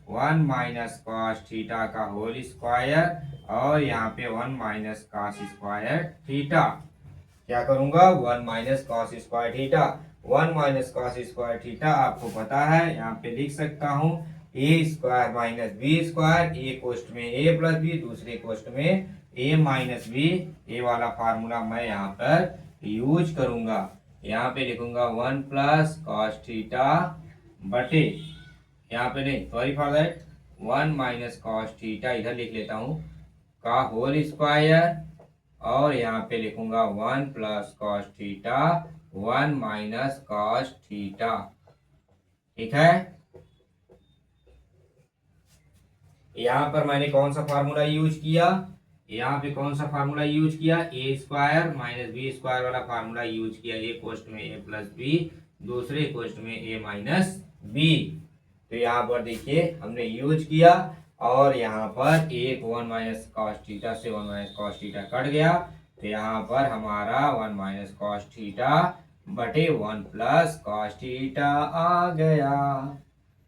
1 माइनस कॉस थीटा का होल स्क्वायर और यहाँ पे 1 माइनस कॉस स्क्वायर थीटा। क्या करूंगा, 1 minus cos square theta, 1 minus cos square theta आपको पता है, यहाँ पे लिख सकता हूँ ए स्क्वायर माइनस बी स्क्वायर, ए कोष्ट में ए प्लस बी, दूसरे कोष्ट में ए माइनस बी। ए वाला फार्मूला मैं यहाँ पर यूज करूंगा, यहाँ पे लिखूंगा 1 प्लस कॉस थीटा बटे, यहाँ पे नहीं sorry for that, 1 minus cos theta इधर लिख लेता हूँ का होल स्क्वायर, और यहाँ पे लिखूंगा 1 plus cos theta 1 minus cos theta. ठीक है, यहाँ पर मैंने कौन सा फार्मूला यूज किया, यहाँ पे कौन सा फार्मूला यूज किया, ए स्क्वायर माइनस बी स्क्वायर वाला फार्मूला यूज किया, ए कोष्ट में ए प्लस बी, दूसरे कोष्ट में ए माइनस बी। तो यहाँ पर देखिए हमने यूज किया, और यहाँ पर एक 1 माइनस कॉस थीटा से 1 माइनस कॉस थीटा कट गया, तो यहाँ पर हमारा 1 माइनस कॉस थीटा बटे 1 प्लस कॉस थीटा आ गया,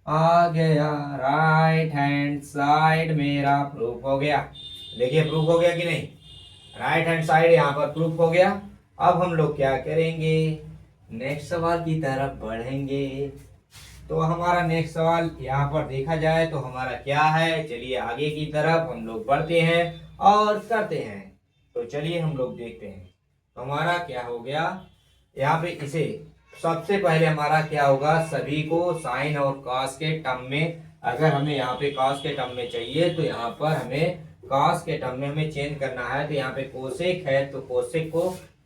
आ गया। राइट हैंड साइड मेरा प्रूफ हो गया। देखिए प्रूफ हो गया कि नहीं, राइट हैंड साइड यहाँ पर प्रूफ हो गया। अब हम लोग क्या करेंगे, नेक्स्ट सवाल की तरफ बढ़ेंगे। तो हमारा नेक्स्ट सवाल यहाँ पर देखा जाए तो हमारा क्या है, चलिए आगे की तरफ हम लोग बढ़ते हैं और करते हैं। तो चलिए हम लोग देखते हैं तो हमारा क्या हो गया, यहाँ पे इसे सबसे पहले हमारा क्या होगा, सभी को साइन और कॉस के टर्म में, अगर हमें यहाँ पे कॉस के टर्म में चाहिए तो यहाँ पर हमें कॉस के टर्म में हमें चेंज करना है। तो यहाँ पे कोसेक है तो कोसेक को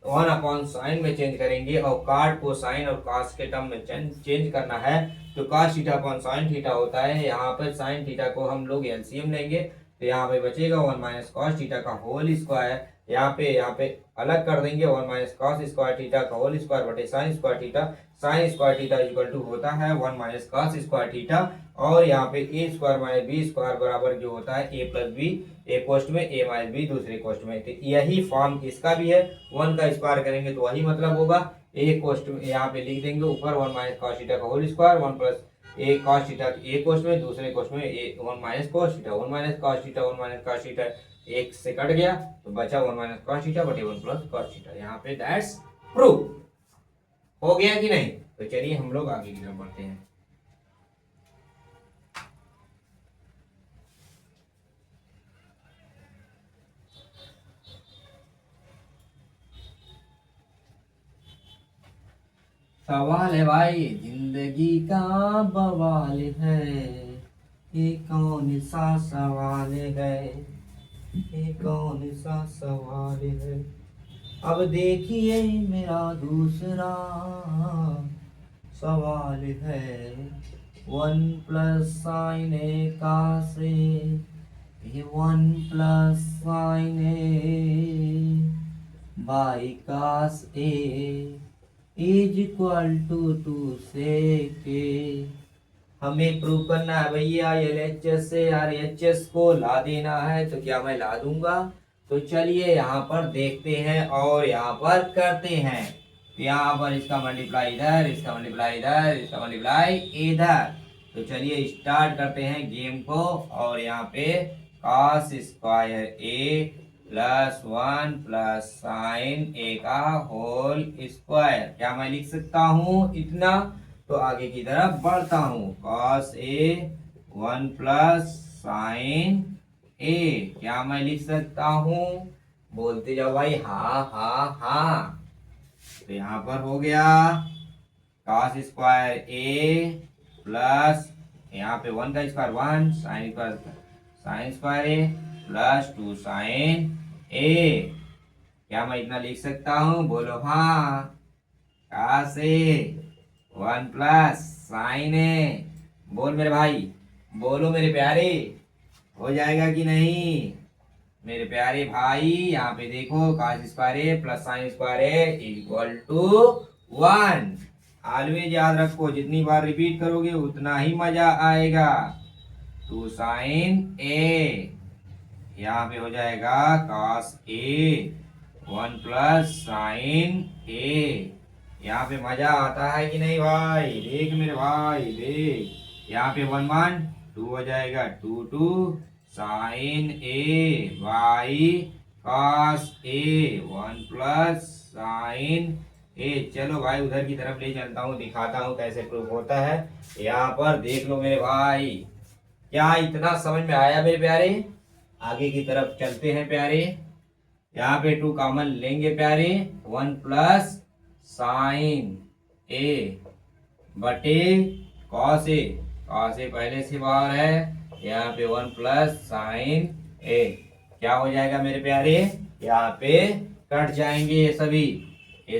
1 अपॉन साइन में चेंज करेंगे, और कॉट को साइन और कॉस के टर्म में चेंज करना है तो cos theta upon sine theta होता है। यहाँ पर साइन थीटा को हम लोग एलसीएम लेंगे, तो यहाँ पे बचेगा 1 माइनस कॉस थीटा का होल स्क्वायर, यहाँ पे अलग कर देंगे 1 माइनस कॉस स्क्वायर थीटा का होल स्क्वायर बटे sine square theta. Sine square theta equal to होता है 1 माइनस कॉस स्क्वायर थीटा, और यहाँ पे ए स्क्वायर माइनस बी स्क्वायर बराबर जो होता है ए प्लस बी, ए कोष्ट में ए माइनस बी दूसरे कोष्ट में। तो यही फॉर्म इसका भी है, 1 का स्क्वायर करेंगे तो वही मतलब होगा, ए कोष्ट में यहाँ पे लिख देंगे ऊपर 1 माइनस कॉस थीटा का होल स्क्वायर, 1 प्लस ए कॉस थीटा ए कोष्ट में, दूसरे कोष्ट में ए 1 minus cos theta, 1 minus cos theta 1 minus cos theta एक से कट गया तो बचा 1 माइनस कॉस थीटा बटे 1 प्लस कॉस थीटा। यहाँ पे दैट्स प्रूफ हो गया कि नहीं। तो चलिए हम लोग आगे की तरफ बढ़ते हैं। सवाल है भाई, जिंदगी का बवाल है, ये कौन सा सवाल है, ये कौन सा सवाल है। अब देखिए मेरा दूसरा सवाल है, 1 + sin A cos A, ये 1 + sin A by cos A is equal to 2 sec A। हमें प्रूव करना है भैया LHS से RHS को ला देना है, तो क्या मैं ला दूंगा? तो चलिए यहाँ पर देखते हैं और यहाँ पर करते हैं। तो यहाँ पर इसका मल्टीप्लाई इधर, इसका मल्टीप्लाई इधर, इसका मल्टीप्लाई इधर। तो चलिए स्टार्ट करते हैं गेम को। और यहाँ पे cos square A + 1 + sin A का होल स्क्वायर, क्या मैं लिख सकता हूँ इतना? तो आगे की तरफ बढ़ता हूँ। cos A 1 + sin A, क्या मैं लिख सकता हूँ? बोलते जाओ भाई, हाँ हाँ हाँ। तो यहाँ पर हो गया cos स्क्वायर A प्लस यहाँ पे 1 का square 1, sin square A plus 2 sin A, क्या मैं इतना लिख सकता हूँ? बोलो हाँ। cos A 1 + sin A, बोल मेरे भाई, बोलो मेरे प्यारे, हो जाएगा कि नहीं मेरे प्यारे भाई? यहाँ पे देखो cos square A plus sin square A equal to 1। Always याद रखो, जितनी बार रिपीट करोगे उतना ही मजा आएगा। 2 sin A, यहाँ पे हो जाएगा cos A 1 + sin A। यहाँ पे मजा आता है कि नहीं भाई? देख मेरे भाई देख, यहाँ पे 1 1 2 हो जाएगा, 2 2 sin A by cos A 1 + sin A। चलो भाई उधर की तरफ ले चलता हूँ, दिखाता हूँ कैसे प्रूफ होता है। यहाँ पर देख लो मेरे भाई, क्या इतना समझ में आया मेरे प्यारे? आगे की तरफ चलते हैं प्यारे। यहाँ पे 2 कॉमन लेंगे प्यारे, 1 + sin A बटे cos A, cos A पहले से बाहर है, यहाँ पे 1 + sin A, क्या हो जाएगा मेरे प्यारे? यहाँ पे कट जाएंगे ये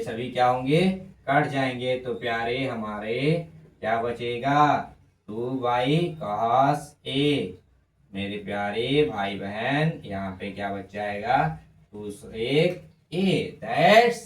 सभी क्या होंगे? कट जाएंगे। तो प्यारे हमारे क्या बचेगा? 2/cos A। मेरे प्यारे भाई बहन, यहाँ पे क्या बच जाएगा? 2 sec A। दैट्स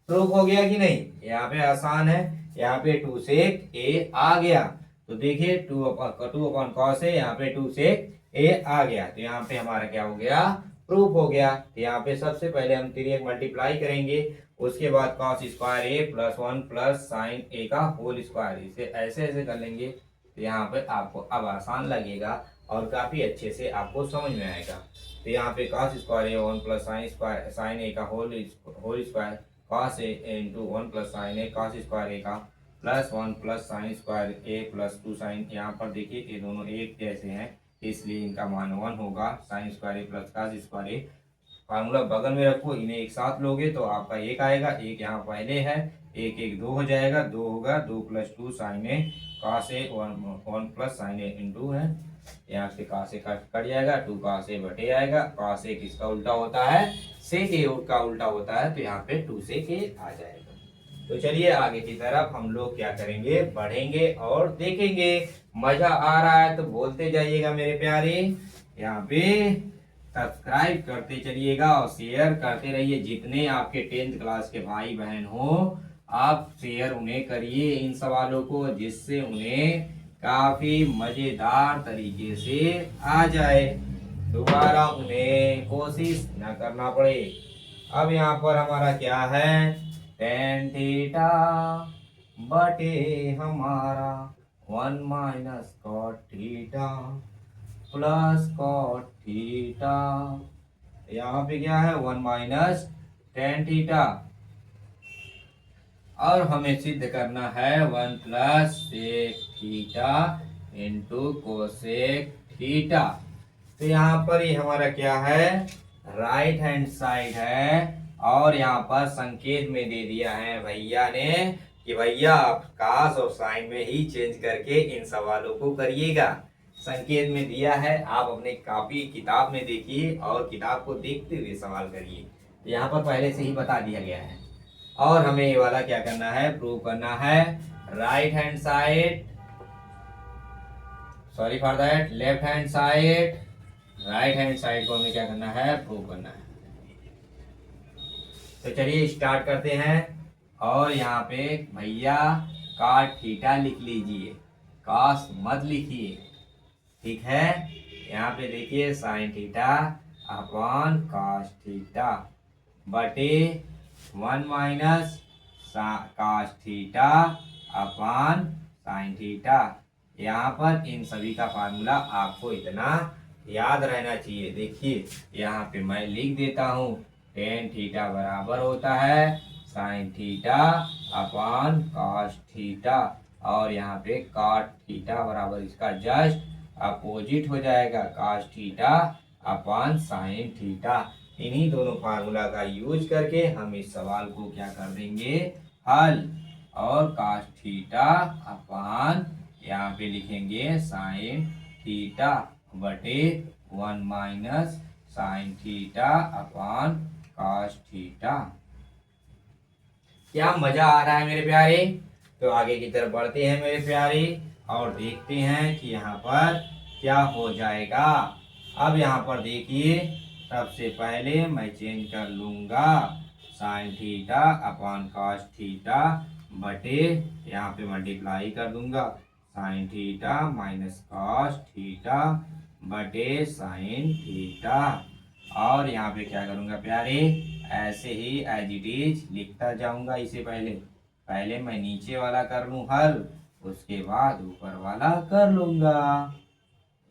प्रूफ हो गया कि नहीं? यहाँ पे आसान है, यहाँ पे 2 sec A आ गया। तो देखिए 2/cos A, यहाँ पे 2 sec A आ गया। तो यहाँ पे हमारा क्या हो गया? प्रूफ हो गया। तो यहाँ पे सबसे पहले हम 3 मल्टीप्लाई करेंगे, उसके बाद cos square A plus 1 + sin A का होल स्क्वायर, इसे ऐसे ऐसे कर लेंगे। तो यहाँ पे आपको अब आसान लगेगा और काफी अच्छे से आपको समझ में आएगा। तो यहाँ पे cos square A 1 + sin A का whole square, cos A into 1 + sin A cos square A का plus 1 + sin square A plus 2 sin। यहाँ पर देखिए ये दोनों एक जैसे हैं, इसलिए इनका मान 1 होगा। sin square A plus cos square A, formula बगल में रखो, इन्हें एक साथ लोगे तो आपका एक आएगा, एक यहाँ पहले है, एक एक 2 हो जाएगा, 2 होगा, 2 + 2 sin A cos A 1 + sin A into है, यहाँ से cos A कट जाएगा, 2 cos A बटे आएगा। cos A किसका उल्टा होता है? sec A का उल्टा होता है, तो यहाँ पे 2 sec A आ जाएगा। तो चलिए आगे की तरफ हम लोग क्या करेंगे? बढ़ेंगे और देखेंगे। मजा आ रहा है तो बोलते जाइएगा मेरे प्यारे। यहाँ पे सब्सक्राइब करते चलिएगा और शेयर करते रहिए। जितने आपके 10th क्लास के भाई बहन हो, आप शेयर उन्हें करिए इन सवालों को, जिससे उन्हें काफी मजेदार तरीके से आ जाए, दोबारा उन्हें कोशिश न करना पड़े। अब यहाँ पर हमारा क्या है? tan थीटा बटे हमारा 1 - cot theta plus cot theta. यहाँ पे क्या है? 1 - tan थीटा, और हमें सिद्ध करना है 1 + sec theta into cosec theta. तो यहाँ पर ये हमारा क्या है? राइट हैंड साइड है, और यहाँ पर संकेत में दे दिया है भैया ने कि भैया आप कास और साइन में ही चेंज करके इन सवालों को करिएगा। संकेत में दिया है, आप अपने कॉपी किताब में देखिए और किताब को देखते हुए सवाल करिए। यहाँ पर पहले से ही बता दिया गया है। और हमें ये वाला क्या करना है, प्रूव करना है। Right hand side, sorry for that, left hand side, right hand side को हमें क्या करना है, प्रूव करना है। तो चलिए स्टार्ट करते हैं। और यहाँ पे भैया cot थीटा लिख लीजिए, cos मत लिखिए, ठीक है। यहाँ पे देखिए sine theta upon cos theta बटे 1 minus cos theta upon sine theta. यहाँ पर इन सभी का फार्मूला आपको इतना याद रहना चाहिए। देखिए यहाँ पे मैं लिख देता हूँ, टेन थीटा बराबर होता है sign theta upon cos theta, और यहाँ पे कॉट थीटा बराबर इसका जस्ट अपोजिट हो जाएगा, cos theta upon sine theta. इन्हीं दोनों फार्मूला का यूज करके हम इस सवाल को क्या कर देंगे, हल। और कॉस थीटा अपॉन यहाँ पे लिखेंगे साइन थीटा बटे 1 minus sine theta upon cos theta. क्या मजा आ रहा है मेरे प्यारे। तो आगे की तरफ बढ़ते हैं मेरे प्यारे और देखते हैं कि यहाँ पर क्या हो जाएगा। अब यहाँ पर देखिए, सबसे पहले मैं चेंज कर लूंगा sign theta upon cos theta बटे यहाँ पे मल्टीप्लाई कर दूंगा sign theta minus cos theta बटे साइन थीटा। और यहाँ पे क्या करूंगा प्यारे, ऐसे ही एज इट इज लिखता जाऊंगा। इसे पहले मैं नीचे वाला कर लूं हल, उसके बाद ऊपर वाला कर लूंगा।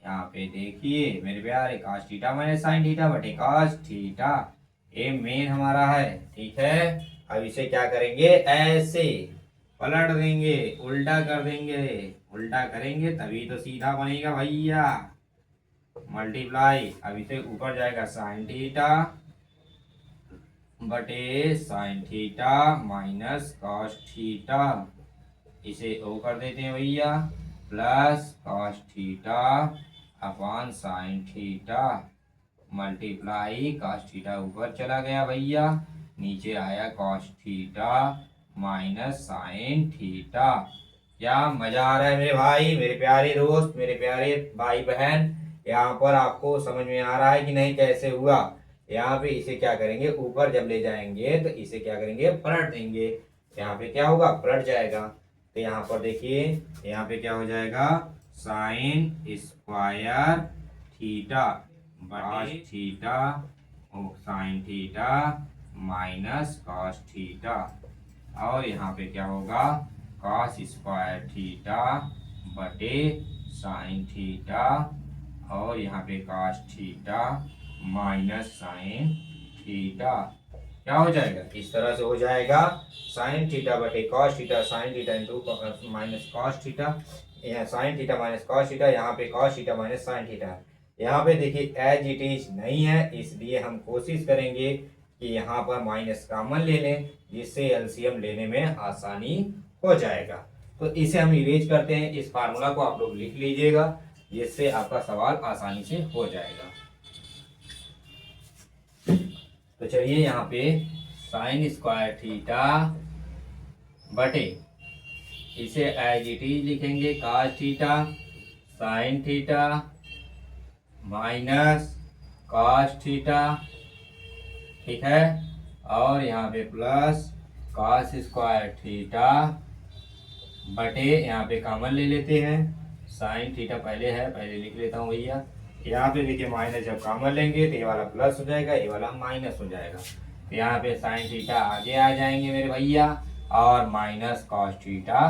यहाँ पे देखिए मेरे प्यारे, cos theta minus sine theta बटे कॉस थीटा, ये मेन हमारा है, ठीक है। अब इसे क्या करेंगे, ऐसे पलट देंगे, उल्टा कर देंगे। उल्टा करेंगे तभी तो सीधा बनेगा भैया, मल्टीप्लाई। अब इसे ऊपर जाएगा साइन थीटा बटे sine theta minus cos theta, इसे ओ कर देते हैं भैया, plus cos theta upon sine theta multiply cos theta ऊपर चला गया भैया, नीचे आया cos theta minus sine theta. क्या मजा आ रहा है मेरे भाई, मेरे प्यारे दोस्त, मेरे प्यारे भाई बहन। यहाँ पर आपको समझ में आ रहा है कि नहीं कैसे हुआ। यहाँ पे इसे क्या करेंगे, ऊपर जब ले जाएंगे तो इसे क्या करेंगे, पलट देंगे। यहाँ पे क्या होगा, पलट जाएगा। तो यहाँ पर देखिए, यहाँ पे क्या हो जाएगा, sine square theta cos theta sine theta minus cos theta, और यहाँ पे क्या होगा, कॉस स्क्वायर थीटा बटे साइन थीटा, और यहाँ पे cos theta minus sine theta. क्या हो जाएगा, इस तरह से हो जाएगा, साइन थीटा बटे cos theta, sine theta into minus cos theta, यहाँ sine theta minus cos theta, यहाँ पे cos theta minus sine theta. यहाँ पे देखिए एज इट इज नहीं है, इसलिए हम कोशिश करेंगे कि यहाँ पर माइनस कॉमन ले लें, जिससे एलसीएम लेने में आसानी हो जाएगा। तो इसे हम इरेज करते हैं, इस फार्मूला को आप लोग लिख लीजिएगा, जिससे आपका सवाल आसानी से हो जाएगा। तो चलिए यहाँ पे साइन स्क्वायर थीटा बटे, इसे एज इट इज लिखेंगे, cos theta sine theta minus cos theta, ठीक है। और यहाँ पे प्लस कॉस स्क्वायर थीटा बटे, यहाँ पे कॉमन ले लेते हैं, साइन थीटा पहले है, पहले लिख लेता हूँ भैया। यहाँ पे देखिए माइनस जब कॉमन लेंगे तो ये वाला प्लस हो जाएगा, ये वाला माइनस हो जाएगा। तो यहाँ पे साइन थीटा आगे आ जाएंगे मेरे भैया, और माइनस कॉस थीटा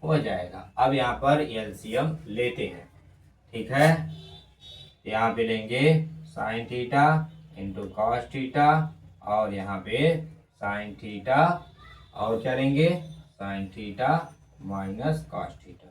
हो जाएगा। अब यहाँ पर एलसीएम लेते हैं, ठीक है। यहाँ पे लेंगे sign theta into cos theta, और यहाँ पे साइन थीटा, और क्या लेंगे, sign theta minus cos theta.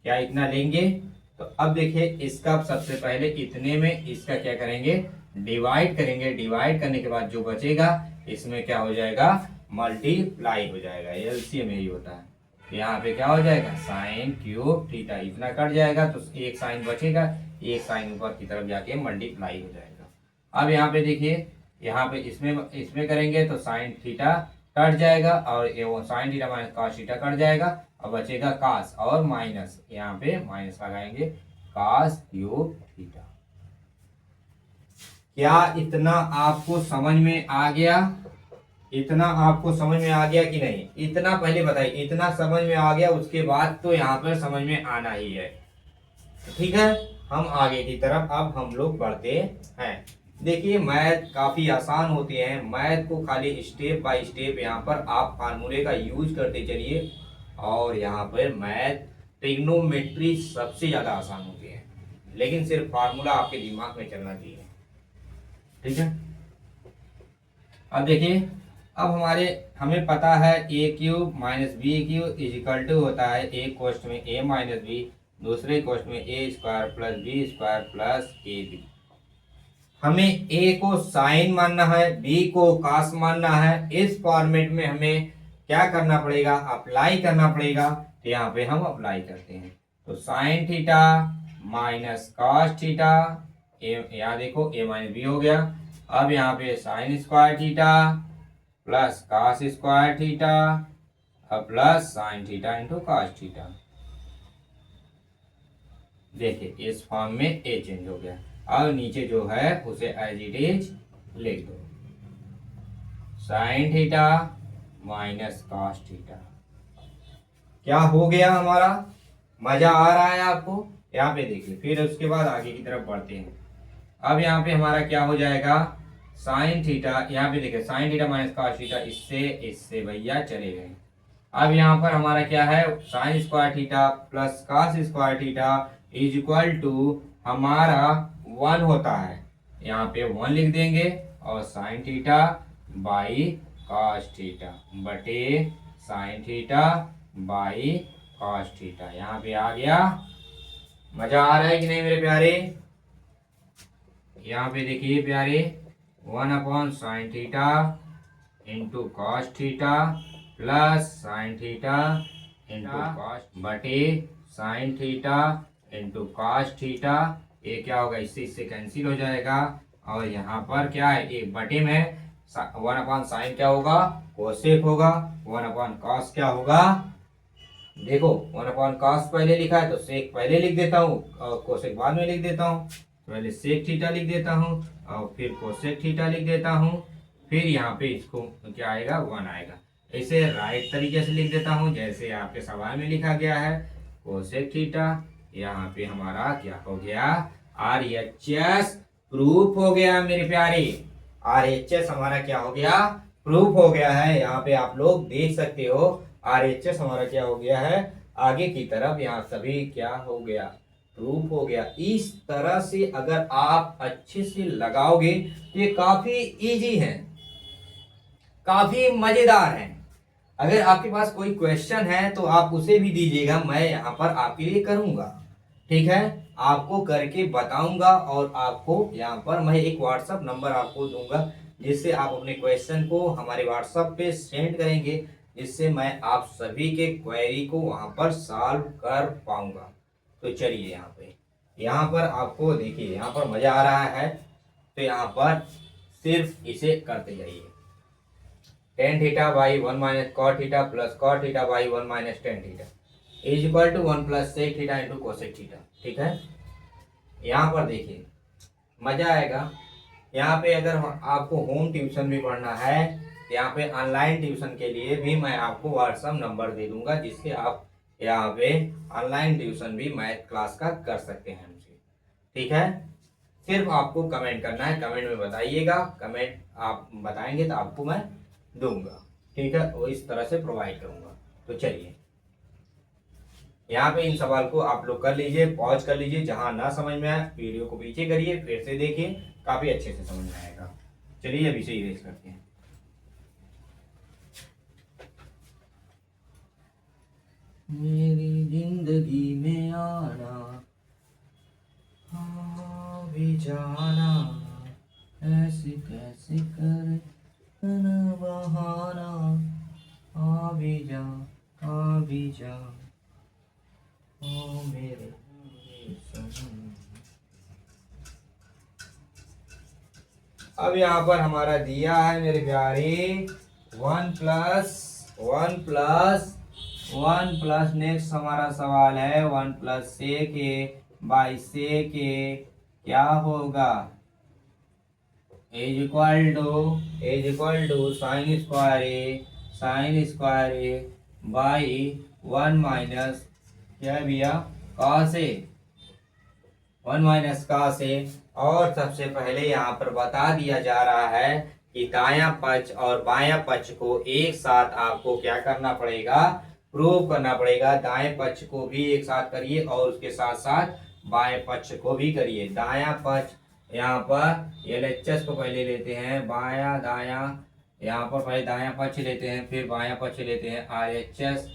क्या इतना लेंगे। तो अब देखिए, इसका सबसे पहले इतने में इसका क्या करेंगे, डिवाइड करेंगे। डिवाइड करने के बाद जो बचेगा, इसमें क्या हो जाएगा, मल्टीप्लाई हो जाएगा। एलसीएम यही होता है। यहाँ पे क्या हो जाएगा, साइन क्यूब थीटा, इतना कट जाएगा तो एक साइन बचेगा, एक साइन ऊपर की तरफ जाके मल्टीप्लाई हो जाएगा। अब यहाँ पे देखिए, यहाँ पे इसमें करेंगे तो साइन थीटा कट जाएगा और ये वो sign theta minus cos theta cut जाएगा और बचेगा कास और माइनस, यहाँ पे माइनस लगाएंगे कास क्यूब थीटा। क्या इतना आपको समझ में आ गया? इतना आपको समझ में आ गया कि नहीं? इतना पहले बताइए, इतना समझ में आ गया, उसके बाद तो यहाँ पर समझ में आना ही है। ठीक है, हम आगे की तरफ अब हम लोग बढ़ते हैं। देखिए मैथ काफी आसान होते हैं, मैथ को खाली स्टेप बाय स्टेप यहाँ पर आप फार्मूले का यूज करते चलिए और यहाँ पर मैथ ट्रिग्नोमेट्री सबसे ज्यादा आसान होती है, लेकिन सिर्फ फार्मूला आपके दिमाग में चलना चाहिए। ठीक है, अब देखिए, अब हमें पता है A cube minus B cube is equal to होता है एक क्वेश्चन में ए माइनस बी, दूसरे क्वेश्चन में A square plus B square plus A B. हमें ए को साइन मानना है, बी को कास मानना है। इस फॉर्मेट में हमें क्या करना पड़ेगा? अप्लाई करना पड़ेगा। तो यहाँ पे हम अप्लाई करते हैं, तो sine theta minus cos theta, यहाँ देखो ए माइनस बी हो गया। अब यहाँ पे sine square theta plus cos square theta और plus sine theta into cos theta. देखिए इस फॉर्म में ए चेंज हो गया। अब नीचे जो है उसे एज इट इज लिख दो, sine theta minus cos theta. क्या हो गया हमारा? मजा आ रहा है आपको? यहाँ पे देखिए, फिर उसके बाद आगे की तरफ बढ़ते हैं। अब यहाँ पे हमारा क्या हो जाएगा? साइन थीटा, यहाँ पे देखिए sine theta minus cos theta, इससे भैया चले गए। अब यहाँ पर हमारा क्या है? Sine square theta plus cos square theta is equal to हमारा 1 होता है, यहाँ पे 1 लिख देंगे और sine theta by cos theta बटे sine theta by cos theta. यहाँ पे आ गया। मजा आ रहा है कि नहीं मेरे प्यारे? यहाँ पे देखिए प्यारे, 1 upon sine theta into cos theta plus sine theta into cos बटे sine theta into cos theta. ये क्या होगा? इससे कैंसिल हो जाएगा और यहाँ पर क्या है? एक बटे में 1 अपॉन साइन क्या होगा? कोसेक होगा। 1 अपॉन कॉस क्या होगा? देखो 1 अपॉन कॉस पहले लिखा है तो सेक पहले लिख देता हूँ और कोसेक बाद में लिख देता हूँ। पहले सेक थीटा लिख देता हूँ और फिर कोसेक थीटा लिख देता हूँ, फिर यहाँ पे इसको क्या आएगा? 1 आएगा। इसे राइट तरीके से लिख देता हूँ जैसे आपके सवाल में लिखा गया है, कोसेक थीटा। यहाँ पे हमारा क्या हो गया? RHS प्रूफ हो गया मेरे प्यारे। RHS हमारा क्या हो गया? प्रूफ हो गया है। यहाँ पे आप लोग देख सकते हो RHS हमारा क्या हो गया है? आगे की तरफ यहाँ सभी क्या हो गया? प्रूफ हो गया। इस तरह से अगर आप अच्छे से लगाओगे तो ये काफी इजी है, काफी मजेदार है। अगर आपके पास कोई क्वेश्चन है तो आप उसे भी दीजिएगा, मैं यहाँ पर आपके लिए करूंगा। ठीक है, आपको करके बताऊंगा और आपको यहाँ पर मैं एक व्हाट्सएप नंबर आपको दूंगा जिससे आप अपने क्वेश्चन को हमारे व्हाट्सएप पे सेंड करेंगे, जिससे मैं आप सभी के क्वेरी को वहां पर सॉल्व कर पाऊंगा। तो चलिए यहाँ पर आपको देखिए, यहाँ पर मजा आ रहा है तो यहाँ पर सिर्फ इसे करते जाइए। Tan theta by 1 minus cot theta plus cot theta by 1 minus tan theta is equal to 1 plus sec theta into cosec theta. ठीक है, यहाँ पर देखिए मजा आएगा। यहाँ पे अगर आपको होम ट्यूशन भी पढ़ना है, यहाँ पे ऑनलाइन ट्यूशन के लिए भी मैं आपको व्हाट्सएप नंबर दे दूंगा जिससे आप यहाँ पे ऑनलाइन ट्यूशन भी मैथ क्लास का कर सकते हैं हमसे। ठीक है, सिर्फ आपको कमेंट करना है, कमेंट में बताइएगा, कमेंट आप बताएंगे तो आपको मैं दूंगा। ठीक है, वो इस तरह से प्रोवाइड करूंगा। तो चलिए यहाँ पे इन सवाल को आप लोग कर लीजिए, पॉज कर लीजिए, जहां ना समझ में आए वीडियो को पीछे करिए, फिर से देखिए, काफी अच्छे से समझ में आएगा। चलिए अभी से इरेज करते हैं। मेरी जिंदगी में आना भी जाना, ऐसे कैसे कर बहाना, आ भी जा ओ मेरे सनम। अब यहाँ पर हमारा दिया है मेरे प्यारे वन प्लस नेक्स्ट हमारा सवाल है 1 + sec a/sec a क्या होगा is equal to sin² a by 1 minus क्या भैया cos a। और सबसे पहले यहाँ पर बता दिया जा रहा है कि दायां पक्ष और बायां पक्ष को एक साथ आपको क्या करना पड़ेगा, प्रूव करना पड़ेगा। दाएं पक्ष को भी एक साथ करिए और उसके साथ साथ बाएं पक्ष को भी करिए। दायां पक्ष यहाँ पर LHS को पहले लेते हैं, बायां दायां यहाँ पर पहले दायां पक्ष लेते हैं, फिर बायां पक्ष लेते हैं RHS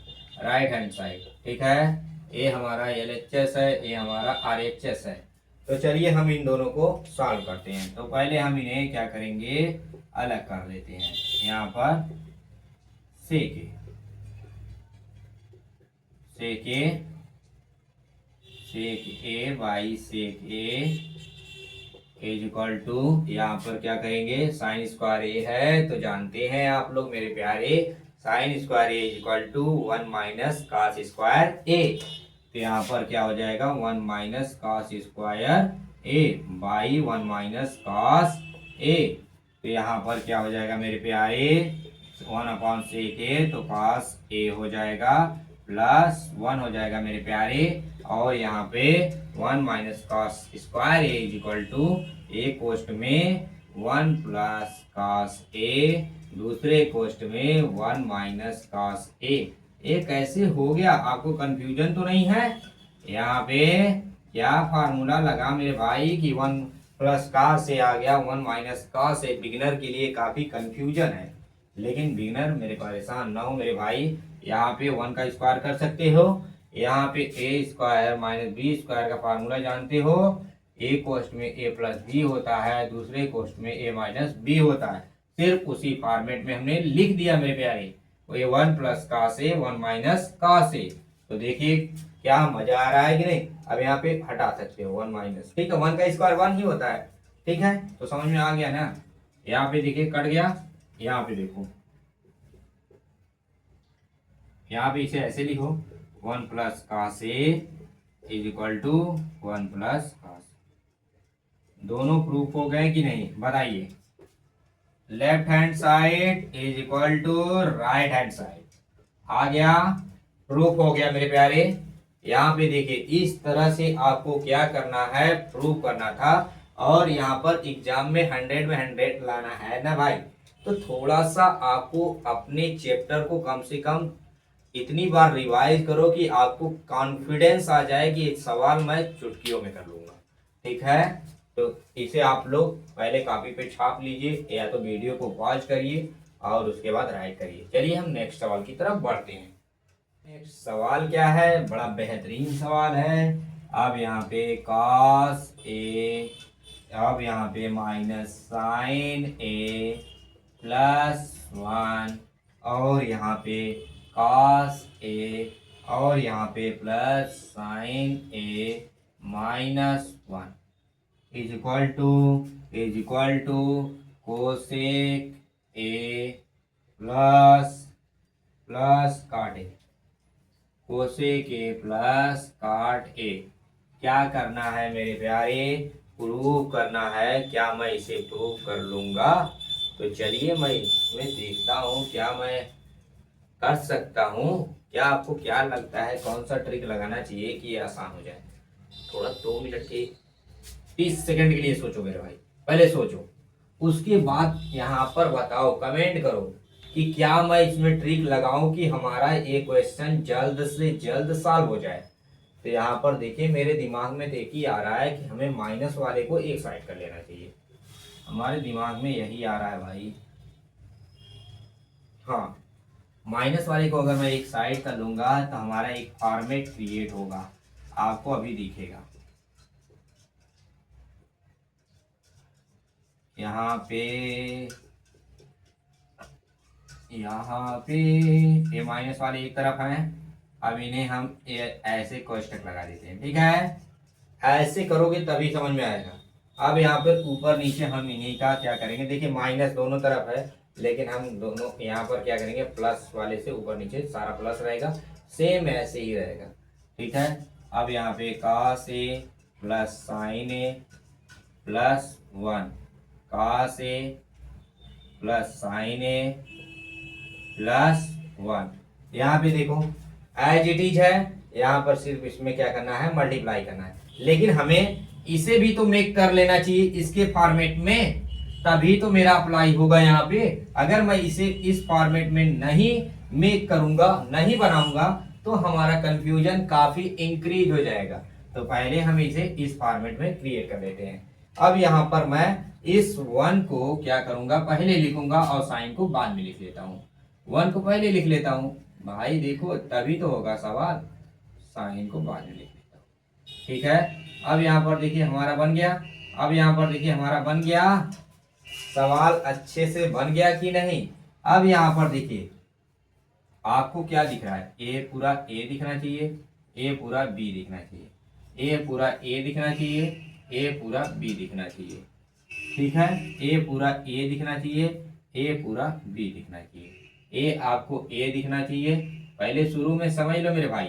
राइट हैंड साइड। ठीक है, ये हमारा LHS है, ये हमारा RHS है। तो चलिए हम इन दोनों को सॉल्व करते हैं। तो पहले हम इन्हें क्या करेंगे, अलग कर लेते हैं। यहाँ पर sec a by sec a is equal to, यहाँ पर क्या करेंगे, sin² a है तो जानते हैं आप लोग मेरे प्यारे sin² a is equal to 1 minus cos² a। तो यहाँ पर क्या हो जाएगा 1 minus cos² a by 1 minus cos a। तो यहाँ पर क्या हो जाएगा मेरे प्यारे 1/sec a तो cos a हो जाएगा प्लस 1 हो जाएगा मेरे प्यारे। और यहाँ पे 1 minus cos² a is equal to एक कोष्ट में 1 प्लस cos a, दूसरे कोष्ट में 1 माइनस cos a। ये कैसे हो गया, आपको कंफ्यूजन तो नहीं है? यहाँ पे क्या फार्मूला लगा मेरे भाई कि 1 प्लस cos a आ गया, 1 माइनस cos a। बिगिनर के लिए काफी कंफ्यूजन है, लेकिन बिगिनर मेरे परेशान ना हो मेरे भाई। यहाँ पे 1 का स्क्वायर कर सकते हो, यहाँ पे a² माइनस b² का फार्मूला जानते हो। एक कोष्ट में a प्लस बी होता है, दूसरे कोष्ट में a माइनस बी होता है। सिर्फ उसी फॉर्मेट में हमने लिख दिया मेरे प्यारे। तो ये 1 plus cos a 1 minus cos a। तो देखिए क्या मजा आ रहा है कि नहीं। अब यहाँ पे हटा सकते हो 1 माइनस, ठीक है, 1 का स्क्वायर 1 ही होता है। ठीक है, तो समझ में आ गया ना। यहाँ पे देखिए कट गया, यहाँ पे देखो, यहाँ पे इसे ऐसे लिखो 1 plus cos a is equal to 1 plus cos। दोनों प्रूफ हो गए कि नहीं बताइए। Left hand side is equal to right hand side आ गया, प्रूफ हो गया मेरे प्यारे। यहाँ पे देखिए इस तरह से आपको क्या करना है, प्रूफ करना था। और यहाँ पर एग्जाम में 100 में 100 लाना है ना भाई। तो थोड़ा सा आपको अपने चैप्टर को कम से कम इतनी बार रिवाइज करो कि आपको कॉन्फिडेंस आ जाए कि एक सवाल मैं चुटकियों में कर लूंगा। ठीक है, तो इसे आप लोग पहले कॉपी पे छाप लीजिए या तो वीडियो को पॉज करिए और उसके बाद राइट करिए। चलिए हम नेक्स्ट सवाल की तरफ बढ़ते हैं। नेक्स्ट सवाल क्या है, बड़ा बेहतरीन सवाल है। अब यहाँ पे cos a, अब यहाँ पे माइनस sin a प्लस 1, और यहाँ पे cos a, और यहाँ पे plus sin a minus 1 is equal to cosec a plus cot a। cosec a plus cot a क्या करना है मेरे प्यारे, प्रूव करना है। क्या मैं इसे प्रूव कर लूंगा? तो चलिए मैं इसमें देखता हूँ क्या मैं कर सकता हूँ। क्या आपको क्या लगता है, कौन सा ट्रिक लगाना चाहिए कि ये आसान हो जाए? थोड़ा 2 मिनट के 30 सेकंड के लिए सोचो मेरे भाई, पहले सोचो, उसके बाद यहाँ पर बताओ, कमेंट करो कि क्या मैं इसमें ट्रिक लगाऊं कि हमारा ये क्वेश्चन जल्द से जल्द सॉल्व हो जाए। तो यहाँ पर देखिए मेरे दिमाग में तो एक ही आ रहा है कि हमें माइनस वाले को एक साइड कर लेना चाहिए। हमारे दिमाग में यही आ रहा है भाई। हाँ, माइनस वाले को अगर मैं एक साइड कर लूंगा तो हमारा एक फॉर्मेट क्रिएट होगा, आपको अभी दिखेगा। यहाँ पे ये माइनस वाले एक तरफ हैं। अब इन्हें हम ऐसे कोष्टक लगा देते हैं। ठीक है, ऐसे करोगे तभी समझ में आएगा। अब यहाँ पर ऊपर नीचे हम इन्हीं का क्या करेंगे, देखिए माइनस दोनों तरफ है, लेकिन हम दोनों यहाँ पर क्या करेंगे, प्लस वाले से ऊपर नीचे सारा प्लस रहेगा, सेम ऐसे ही रहेगा। ठीक है, अब यहाँ पे cos A plus sign A plus 1, cos A plus sign A plus 1। यहाँ पे देखो एज इट इज है, यहाँ पर सिर्फ इसमें क्या करना है, मल्टीप्लाई करना है, लेकिन हमें इसे भी तो मेक कर लेना चाहिए इसके फॉर्मेट में, तभी तो मेरा अप्लाई होगा यहाँ पे। अगर मैं इसे इस फॉर्मेट में नहीं मेक करूंगा, नहीं बनाऊंगा, तो हमारा कंफ्यूजन काफी इंक्रीज हो जाएगा। तो पहले हम इसे इस फॉर्मेट में क्रिएट कर लेते हैं। अब यहाँ पर मैं इस 1 को क्या करूंगा, पहले लिखूंगा और साइन को बाद में लिख लेता हूँ। 1 को पहले लिख लेता हूँ भाई, देखो तभी तो होगा सवाल, साइन को बाद में लिख लेता हूँ। ठीक है, अब यहाँ पर देखिए हमारा बन गया। अब यहाँ पर देखिए हमारा बन गया, सवाल अच्छे से बन गया कि नहीं। अब यहाँ पर देखिए आपको क्या दिख रहा है, ए पूरा ए दिखना चाहिए, ए पूरा बी दिखना चाहिए, ए पूरा ए दिखना चाहिए, ए पूरा बी दिखना चाहिए। ठीक है, ए पूरा ए दिखना चाहिए, ए पूरा बी दिखना चाहिए। ए आपको ए दिखना चाहिए, पहले शुरू में समझ लो मेरे भाई,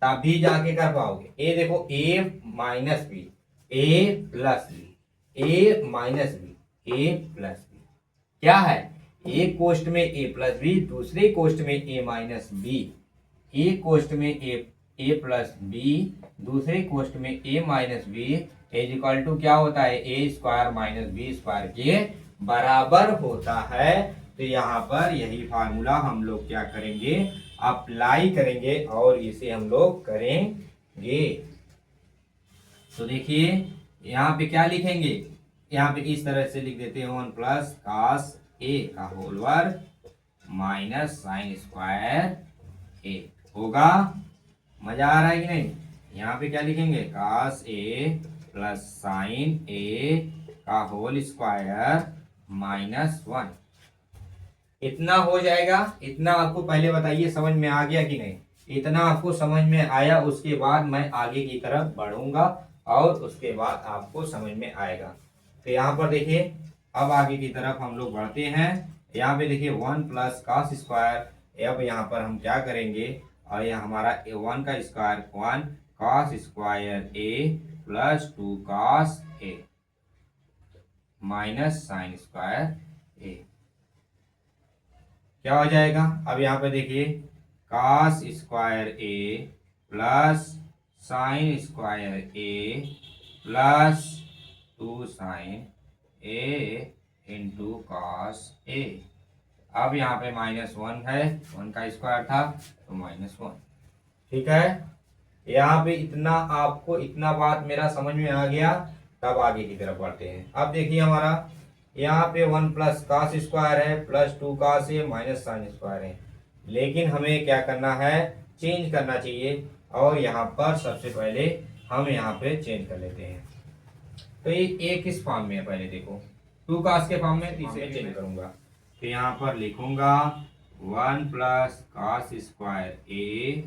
तभी जाके कर पाओगे। ए देखो, ए माइनस बी, ए प्लस बी, ए माइनस बी, ए प्लस बी, क्या है, एक कोष्ट में ए प्लस बी, दूसरे कोष्ट में ए माइनस बी, एक कोष्ट में ए प्लस बी, दूसरे कोष्ट में A minus B is equal to क्या होता है, A square minus B square के बराबर होता है। तो यहाँ पर यही फार्मूला हम लोग क्या करेंगे, अप्लाई करेंगे और इसे हम लोग करेंगे। तो देखिए यहाँ पे क्या लिखेंगे, यहाँ पे इस तरह से लिख देते हैं 1 प्लस कास ए का होल वर्ग माइनस साइन स्क्वायर ए। होगा, मजा आ रहा है कि नहीं। यहाँ पे क्या लिखेंगे, कास ए प्लस साइन ए का होल स्क्वायर माइनस 1। इतना हो जाएगा। इतना आपको पहले बताइए समझ में आ गया कि नहीं। इतना आपको समझ में आया, उसके बाद मैं आगे की तरफ बढ़ूंगा और उसके बाद आपको समझ में आएगा। तो यहाँ पर देखिए, अब आगे की तरफ हम लोग बढ़ते हैं। यहाँ पे देखिए 1 प्लस कास स्क्वायर, अब यहाँ पर हम क्या करेंगे, और यह हमारा 1 का square 1 cos square A plus 2 cos A minus sine square ए, क्या हो जाएगा। अब यहाँ पे देखिए कास square A plus sine square A plus 2 sine A into cos A. अब यहाँ पे -1 है, 1 का स्क्वायर था तो -1। ठीक है, यहाँ पे इतना आपको, इतना बात मेरा समझ में आ गया। तब आगे की तरफ बढ़ते हैं। अब देखिए हमारा यहाँ पे 1 प्लस कास स्क्वायर है plus 2 cos A minus sine square है, लेकिन हमें क्या करना है, चेंज करना चाहिए। और यहाँ पर सबसे पहले हम यहाँ पे चेंज कर लेते हैं। तो ये किस फॉर्म में है, पहले देखो 2 कास के फॉर्म में, इसे चेंज करूंगा। तो यहाँ पर लिखूंगा 1 plus cos square A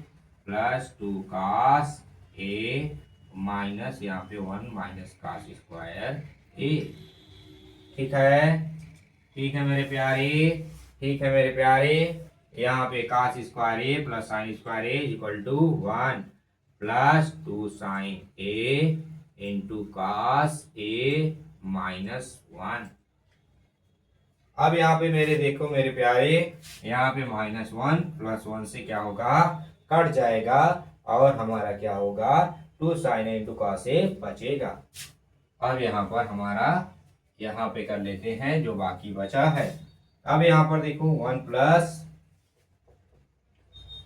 plus 2 cos A minus यहाँ पे 1 माइनस कास स्क्वायर ए। ठीक है, ठीक है मेरे प्यारे, ठीक है मेरे प्यारे। यहाँ पे cos square A plus sine square A equal to 1 plus 2 sine A into cos A minus 1। अब यहाँ पे मेरे देखो मेरे प्यारे, यहाँ पे -1 प्लस 1 से क्या होगा, कट जाएगा और हमारा क्या होगा, 2 साइन इंटू कास ए बचेगा। अब यहाँ पर हमारा, यहाँ पे कर लेते हैं जो बाकी बचा है। अब यहाँ पर देखो 1 plus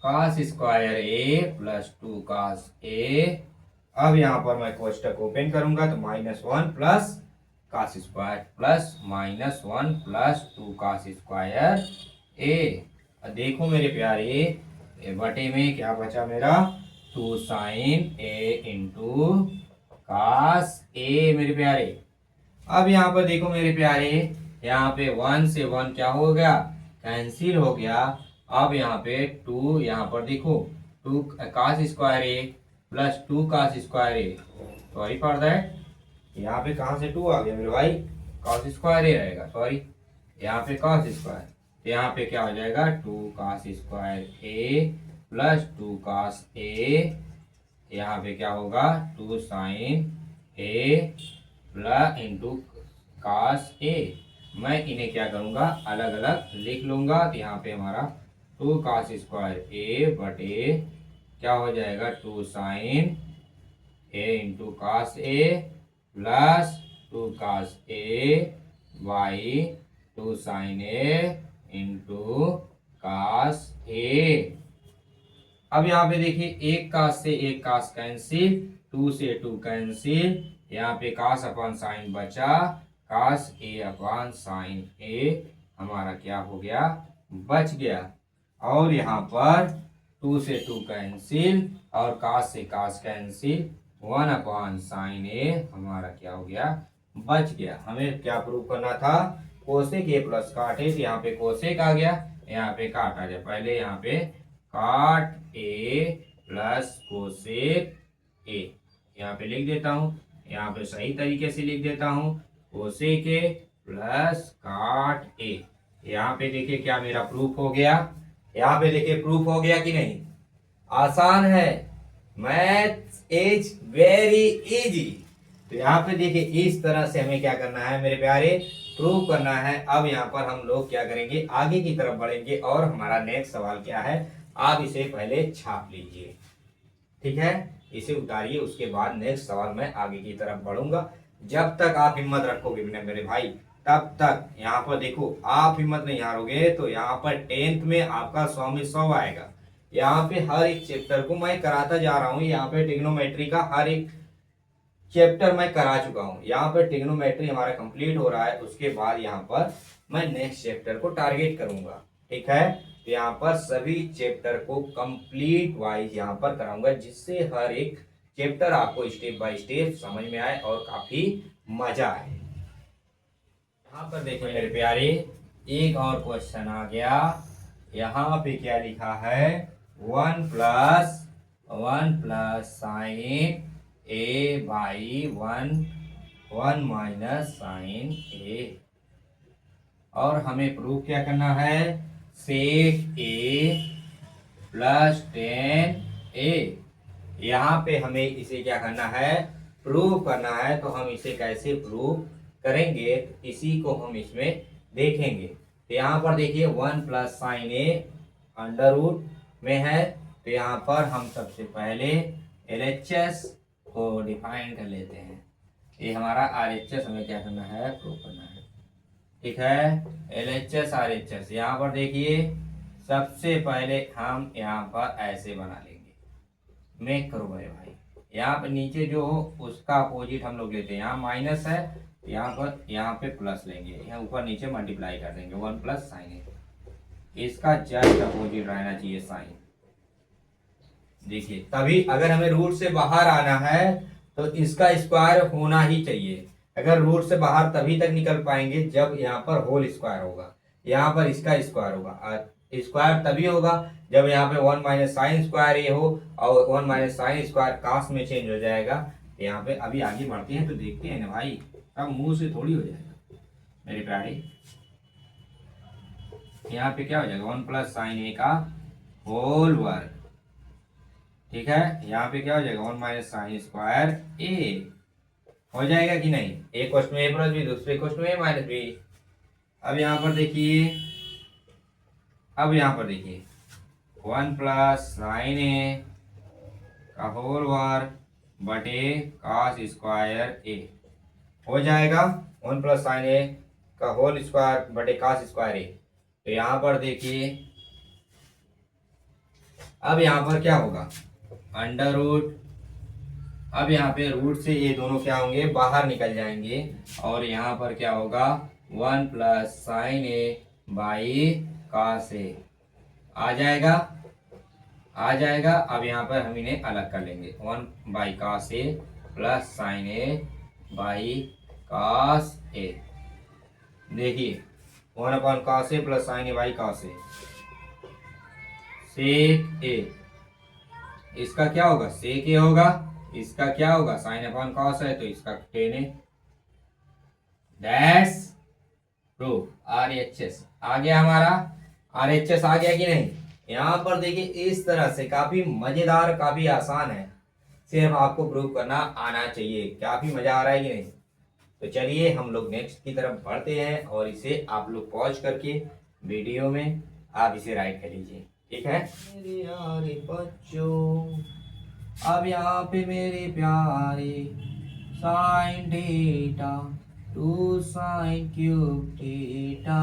cos square A plus 2 cos A. अब यहाँ पर मैं कोष्टक ओपन करूंगा तो -1 plus cos square plus -1 plus 2 cos square A. देखो मेरे प्यारे, बटे में क्या बचा मेरा, 2 साइन ए इंटू कास ए मेरे प्यारे। अब यहाँ पर देखो मेरे प्यारे, यहाँ पे 1 से 1 क्या हो गया, कैंसिल हो गया। अब यहाँ पे 2, यहाँ पर देखो 2 cos square A plus 2 cos square A, sorry for that यहाँ पे कहाँ से 2 आ गया मेरे भाई, कॉस स्क्वायर ही रहेगा, सॉरी यहाँ पे कॉस स्क्वायर, यहाँ पे क्या हो जाएगा 2 cos square A plus 2 cos ए, यहाँ पे क्या होगा 2 sine A plus into cos ए। मैं इन्हें क्या करूँगा अलग अलग लिख लूँगा, तो यहाँ पे हमारा 2 कॉस स्क्वायर ए बटे क्या हो जाएगा 2 sine A into cos A plus 2 cos A by 2 sine A into cos A. अब यहाँ पे देखिए एक कास से एक कास कैंसिल, 2 से 2 कैंसिल, यहाँ पे कास अपॉन साइन बचा, कास ए अपॉन साइन ए हमारा क्या हो गया बच गया। और यहाँ पर 2 से 2 कैंसिल और कास से कास कैंसिल, 1 अपॉन साइन ए हमारा क्या हो गया बच गया। हमें क्या प्रूव करना था, कोसेक ए प्लस काट ए, तो यहाँ पे कोसेक आ गया, यहाँ पे काट आ गया। पहले यहाँ पे काट ए प्लस कोसेक ए यहाँ पे लिख देता हूँ, यहाँ पे सही तरीके से लिख देता हूँ कोसेक ए प्लस काट ए। यहाँ पे देखिए क्या मेरा प्रूफ हो गया, यहाँ पे देखिए प्रूफ हो गया कि नहीं, आसान है, मैथ इज वेरी इजी। तो यहाँ पे देखिए इस तरह से हमें क्या करना है मेरे प्यारे, प्रूव करना है। अब यहाँ पर हम लोग क्या करेंगे आगे की तरफ बढ़ेंगे और हमारा नेक्स्ट सवाल क्या है, आप इसे पहले छाप लीजिए, ठीक है, इसे उतारिए, उसके बाद नेक्स्ट सवाल मैं आगे की तरफ बढ़ूंगा। जब तक आप हिम्मत रखोगे मेरे भाई तब तक, यहाँ पर देखो आप हिम्मत नहीं हारोगे तो यहाँ पर 10th में आपका 100 में 100 आएगा। यहाँ पे हर एक चैप्टर को मैं कराता जा रहा हूँ, यहाँ पे ट्रिग्नोमेट्री का हर एक चैप्टर मैं करा चुका हूँ। यहाँ पर ट्रिग्नोमेट्री हमारा कंप्लीट हो रहा है, उसके बाद यहाँ पर मैं नेक्स्ट चैप्टर को टारगेट करूंगा, ठीक है। तो यहाँ पर सभी चैप्टर को कंप्लीट वाइज यहाँ पर कराऊंगा, जिससे हर एक चैप्टर आपको स्टेप बाय स्टेप समझ में आए और काफी मजा आए। यहाँ पर देखो मेरे प्यारे एक और क्वेश्चन आ गया, यहाँ पे क्या लिखा है 1 plus sine A by 1 minus sine A. और हमें प्रूफ क्या करना है, सेक ए प्लस 10 ए। यहाँ पे हमें इसे क्या करना है प्रूव करना है, तो हम इसे कैसे प्रूव करेंगे इसी को हम इसमें देखेंगे। तो यहाँ पर देखिए 1 plus sine A under root में है, तो यहाँ पर हम सबसे पहले LHS को डिफाइन कर लेते हैं। ये हमारा RHS हमें क्या करना है प्रूव करना है, ठीक है। LHS RHS यहाँ पर देखिए सबसे पहले हम यहाँ पर ऐसे बना लेंगे, मेक करो मेरे भाई। यहाँ पर नीचे जो हो उसका अपोजिट हम लोग लेते हैं, यहाँ माइनस है यहाँ पे प्लस लेंगे, यहाँ ऊपर नीचे मल्टीप्लाई कर देंगे 1 प्लस साइन ए, इसका जस्ट अपोजिट रहना चाहिए साइन। देखिए तभी अगर हमें रूट से बाहर आना है तो इसका स्क्वायर होना ही चाहिए। अगर रूट से बाहर तभी तक निकल पाएंगे जब यहाँ पर होल स्क्वायर होगा, यहाँ पर इसका स्क्वायर होगा। स्क्वायर तभी होगा जब यहाँ पे 1 माइनस साइन स्क्वायर ये हो और 1 माइनस साइन स्क्वायर कास में चेंज हो जाएगा। यहाँ पे अभी आगे बढ़ते हैं तो देखते हैं ना भाई, अब मुंह से थोड़ी हो जाएगा मेरे प्यारे। यहाँ पे क्या हो जाएगा 1 प्लस साइन ए का होल वर्ग, ठीक है। यहाँ पे क्या हो जाएगा 1 माइनस साइन स्क्वायर ए हो जाएगा कि नहीं, एक क्वेश्चन में ए प्लस बी, दूसरे क्वेश्चन में ए माइनस बी। अब यहाँ पर देखिए 1 प्लस साइन ए का होल वर्ग बटे कॉस स्क्वायर ए हो जाएगा 1 प्लस साइन ए का होल स्क्वायर बटे कॉस स्क्वायर ए। तो यहाँ पर देखिए अब यहाँ पर क्या होगा अंडर रूट, अब यहाँ पे रूट से ये दोनों क्या होंगे बाहर निकल जाएंगे और यहाँ पर क्या होगा 1 plus sine A by cos A आ जाएगा। अब यहाँ पर हम इन्हें अलग कर लेंगे 1 by cos A plus sine A by cos A. देखिए 1 upon cos A plus sine A by cos A, sec A, इसका क्या होगा सेक ए होगा, इसका क्या होगा, साइन अपॉन कॉस है तो इसका टेन है। That's proof. RHS आ गया हमारा, RHS आ गया कि नहीं। यहाँ पर देखिए इस तरह से काफी मजेदार, काफी आसान है, सिर्फ आपको प्रूव करना आना चाहिए। काफी मजा आ रहा है कि नहीं। तो चलिए हम लोग नेक्स्ट की तरफ बढ़ते हैं और इसे आप लोग पॉज करके वीडियो में आप इसे राइट कर लीजिए, ठीक है। मेरे यारे बच्चों, अब यहाँ पे मेरे प्यारे sine theta two sine cube theta,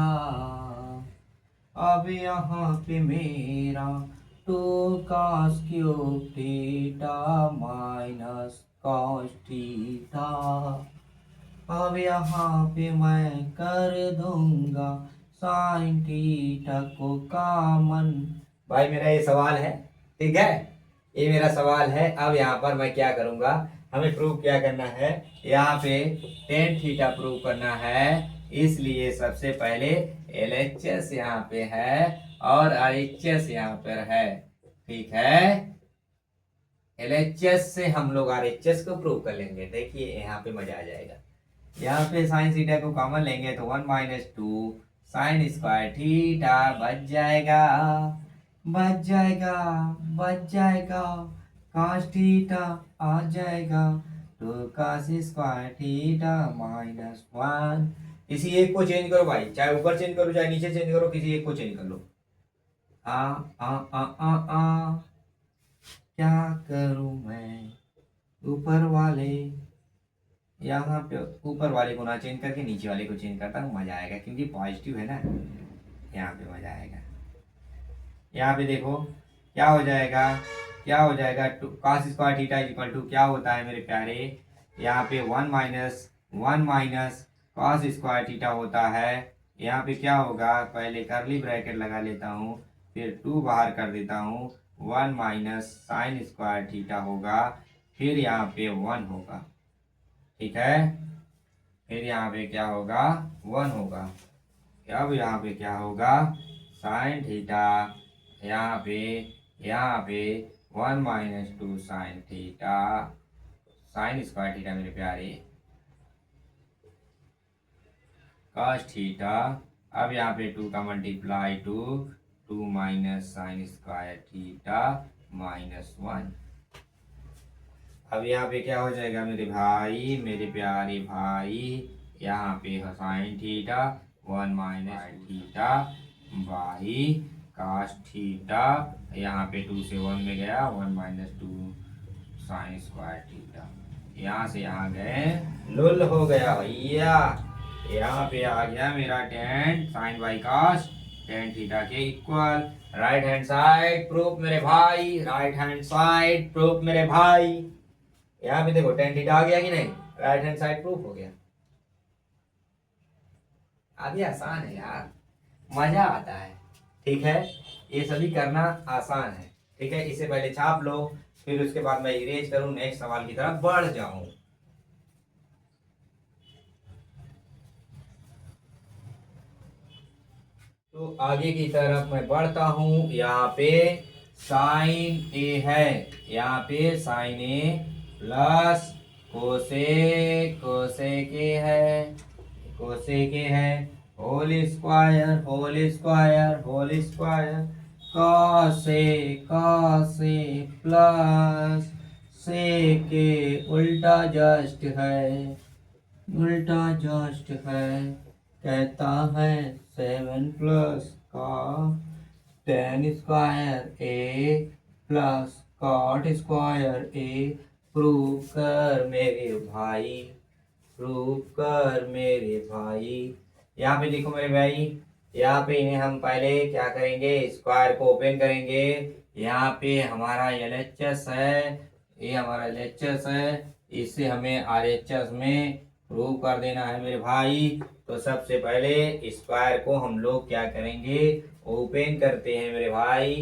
अब यहाँ पे मेरा two cos cube theta minus cos theta, अब यहाँ पे मैं कर दूंगा साइन थीटा को कॉमन। भाई मेरा ये सवाल है, ठीक है, ये मेरा सवाल है। अब यहाँ पर मैं क्या करूंगा, हमें प्रूव क्या करना है, यहाँ पे टेन थीटा प्रूव करना है। इसलिए सबसे पहले LHS यहाँ पे है और RHS यहाँ पर है, ठीक है। LHS से हम लोग RHS को प्रूव कर लेंगे। देखिए यहाँ पे मजा आ जाएगा। यहाँ पे साइन थीटा को कॉमन लेंगे तो 1 माइनस 2 साइन स्क्वायर थीटा बच जाएगा, बच जाएगा, बच जाएगा, कॉस थीटा आ जाएगा, तो कॉस स्क्वायर थीटा माइनस 1। किसी एक को चेंज करो भाई, चाहे ऊपर चेंज करो चाहे नीचे चेंज करो, किसी एक को चेंज कर लो। आ आ आ आ आ क्या करूं मैं, ऊपर वाले, यहाँ पे ऊपर वाले को ना चेंज करके नीचे वाले को चेंज करता हूँ, मजा आएगा क्योंकि पॉजिटिव है ना, यहाँ पे मजा आएगा। यहाँ पे देखो क्या हो जाएगा, क्या हो जाएगा, cos square theta equal to क्या होता है मेरे प्यारे, यहाँ पे 1 माइनस कॉस स्क्वायर थीटा होता है। यहाँ पे क्या होगा, पहले करली ब्रैकेट लगा लेता हूँ, फिर 2 बाहर कर देता हूँ, 1 माइनस साइन स्क्वायर थीटा होगा, फिर यहाँ पे 1 होगा, ठीक है। फिर यहाँ पे क्या होगा, 1 होगा। अब यहाँ पे क्या होगा, साइन थीटा, यहाँ पे 1 minus 2 sine theta, sine square theta मेरे प्यारे, कॉस थीटा। अब यहाँ पे 2 का multiply 2 minus sine square theta minus 1। अब यहाँ पे क्या हो जाएगा मेरे भाई, मेरे प्यारे भाई, यहाँ पे sine theta 1 minus theta by काश थीटा, यहाँ पे 2 से 1 में गया, 1 माइनस 2 साइन स्क्वायर थीटा, यहाँ से यहाँ गए, लुल हो गया भैया। यहाँ पे आ गया मेरा टेन साइन बाई काश टेन थीटा के equal. Right hand side proof मेरे भाई, राइट हैंड साइड प्रूफ मेरे भाई। यहाँ पे देखो टेन थीटा आ गया कि नहीं, राइट हैंड साइड प्रूफ हो गया। आधी आसान है यार, मजा आता है, ठीक है। ये सभी करना आसान है, ठीक है। इसे पहले छाप लो, फिर उसके बाद मैं इरेज करूं, नेक्स्ट सवाल की तरफ बढ़ जाऊं। तो आगे की तरफ मैं बढ़ता हूं। यहाँ पे साइन ए है, यहाँ पे sine A plus cosec A है, कोसेक ए है, whole square cosec plus sec A उल्टा जस्ट है, उल्टा जस्ट है, कहता है 7 प्लस का ten square A plus cot square A. Prove कर मेरे भाई, प्रूव कर मेरे भाई। यहाँ पे देखो मेरे भाई, यहाँ पे इन्हें हम पहले क्या करेंगे, स्क्वायर को ओपन करेंगे। यहाँ पे हमारा LHS है, ये हमारा LHS है, इससे हमें RHS में प्रूव कर देना है मेरे भाई। तो सबसे पहले स्क्वायर को हम लोग क्या करेंगे, ओपन करते हैं मेरे भाई।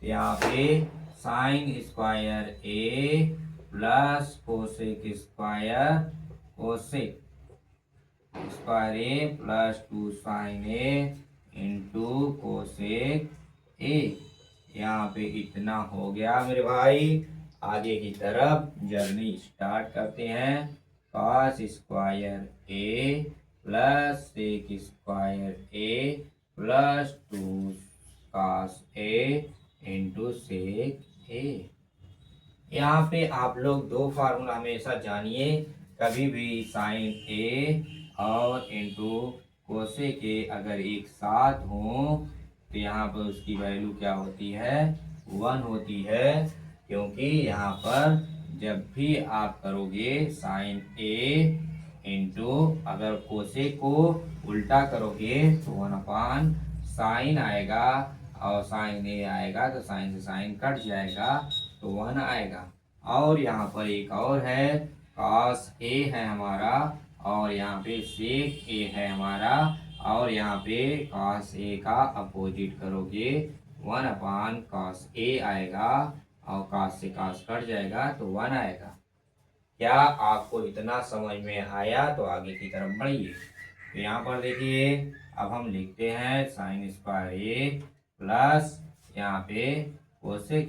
तो यहाँ पे sine square A plus cosec square cosec square A plus 2 sine A into cosec A. यहाँ पे इतना हो गया मेरे भाई। आगे की तरफ जर्नी स्टार्ट करते हैं। Cos square A plus sec square A plus 2 cos A into sec ए। यहाँ पे आप लोग दो फार्मूला हमेशा जानिए, कभी भी साइन ए और इंटू कोसेक ए अगर एक साथ हो तो यहाँ पर उसकी वैल्यू क्या होती है, 1 होती है। क्योंकि यहाँ पर जब भी आप करोगे साइन ए इंटू अगर कोसेक को उल्टा करोगे तो 1 साइन आएगा और साइन ए आएगा तो साइन से साइन कट जाएगा तो 1 आएगा। और यहाँ पर एक और है, कॉस ए है हमारा और यहाँ पे सेक ए है हमारा, और यहाँ पे कॉस ए का अपोजिट करोगे 1 कॉस ए आएगा और कॉस से कॉस कट जाएगा तो 1 आएगा। क्या आपको इतना समझ में आया? तो आगे की तरफ बढ़िए। तो यहाँ पर देखिए अब हम लिखते हैं साइन स्क्वायर ए प्लस यहाँ पे कोसेक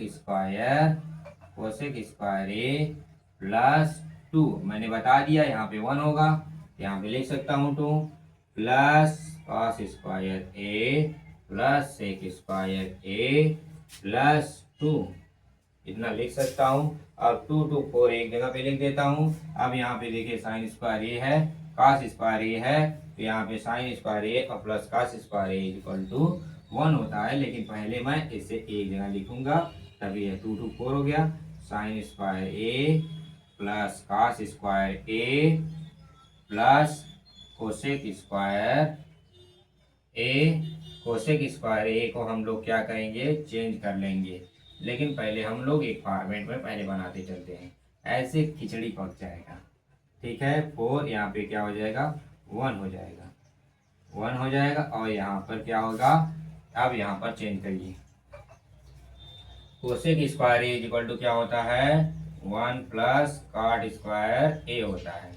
स्क्वायर ए प्लस 2, मैंने बता दिया यहाँ पे 1 होगा, यहाँ पे लिख सकता हूँ 2 plus cos square A plus sec square A plus 2, इतना लिख सकता हूँ। अब 2 2 4 एक जगह पे लिख देता हूँ। अब यहाँ पे देखिए साइन स्क्वायर ए है, कॉस स्क्वायर ए है, तो यहाँ पे साइन स्क्वायर ए और plus cos square A equal to 1 होता है। लेकिन पहले मैं इसे एक जगह लिखूंगा, तभी यह 2 2 4 हो गया। Sign square A plus cos square A plus cosec square ए को हम लोग क्या करेंगे, चेंज कर लेंगे। लेकिन पहले हम लोग एक फॉर्मेट में पहले बनाते चलते हैं, ऐसे खिचड़ी पक जाएगा। ठीक है, 4 यहाँ पे क्या हो जाएगा, 1 हो जाएगा, 1 हो जाएगा। और यहाँ पर क्या होगा, अब यहाँ पर चेंज करिए, cosec square A equal to क्या होता है, 1 प्लस कॉट स्क्वायर ए होता है।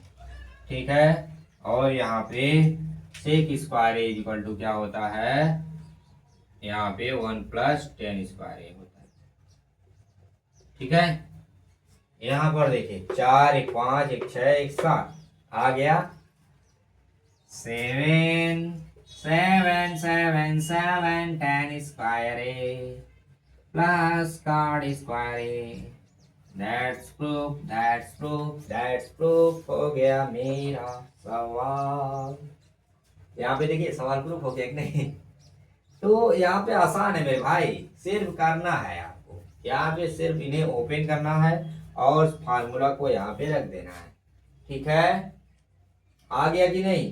ठीक है, और यहाँ पे sec square A equal to क्या होता है, यहाँ पे 1 प्लस टेन स्क्वायर ए होता है। ठीक है, यहाँ पर देखिए 4 1 5 1 6 1 7 आ गया, 7 7 7 7 10 square A plus cot square A, that's proof हो गया मेरा सवाल। यहाँ पे देखिए सवाल प्रूफ हो गया कि नहीं। तो यहाँ पे आसान है मेरे भाई, सिर्फ करना है आपको, यहाँ पे सिर्फ इन्हें ओपन करना है और फार्मूला को यहाँ पे रख देना है। ठीक है, आ गया कि नहीं,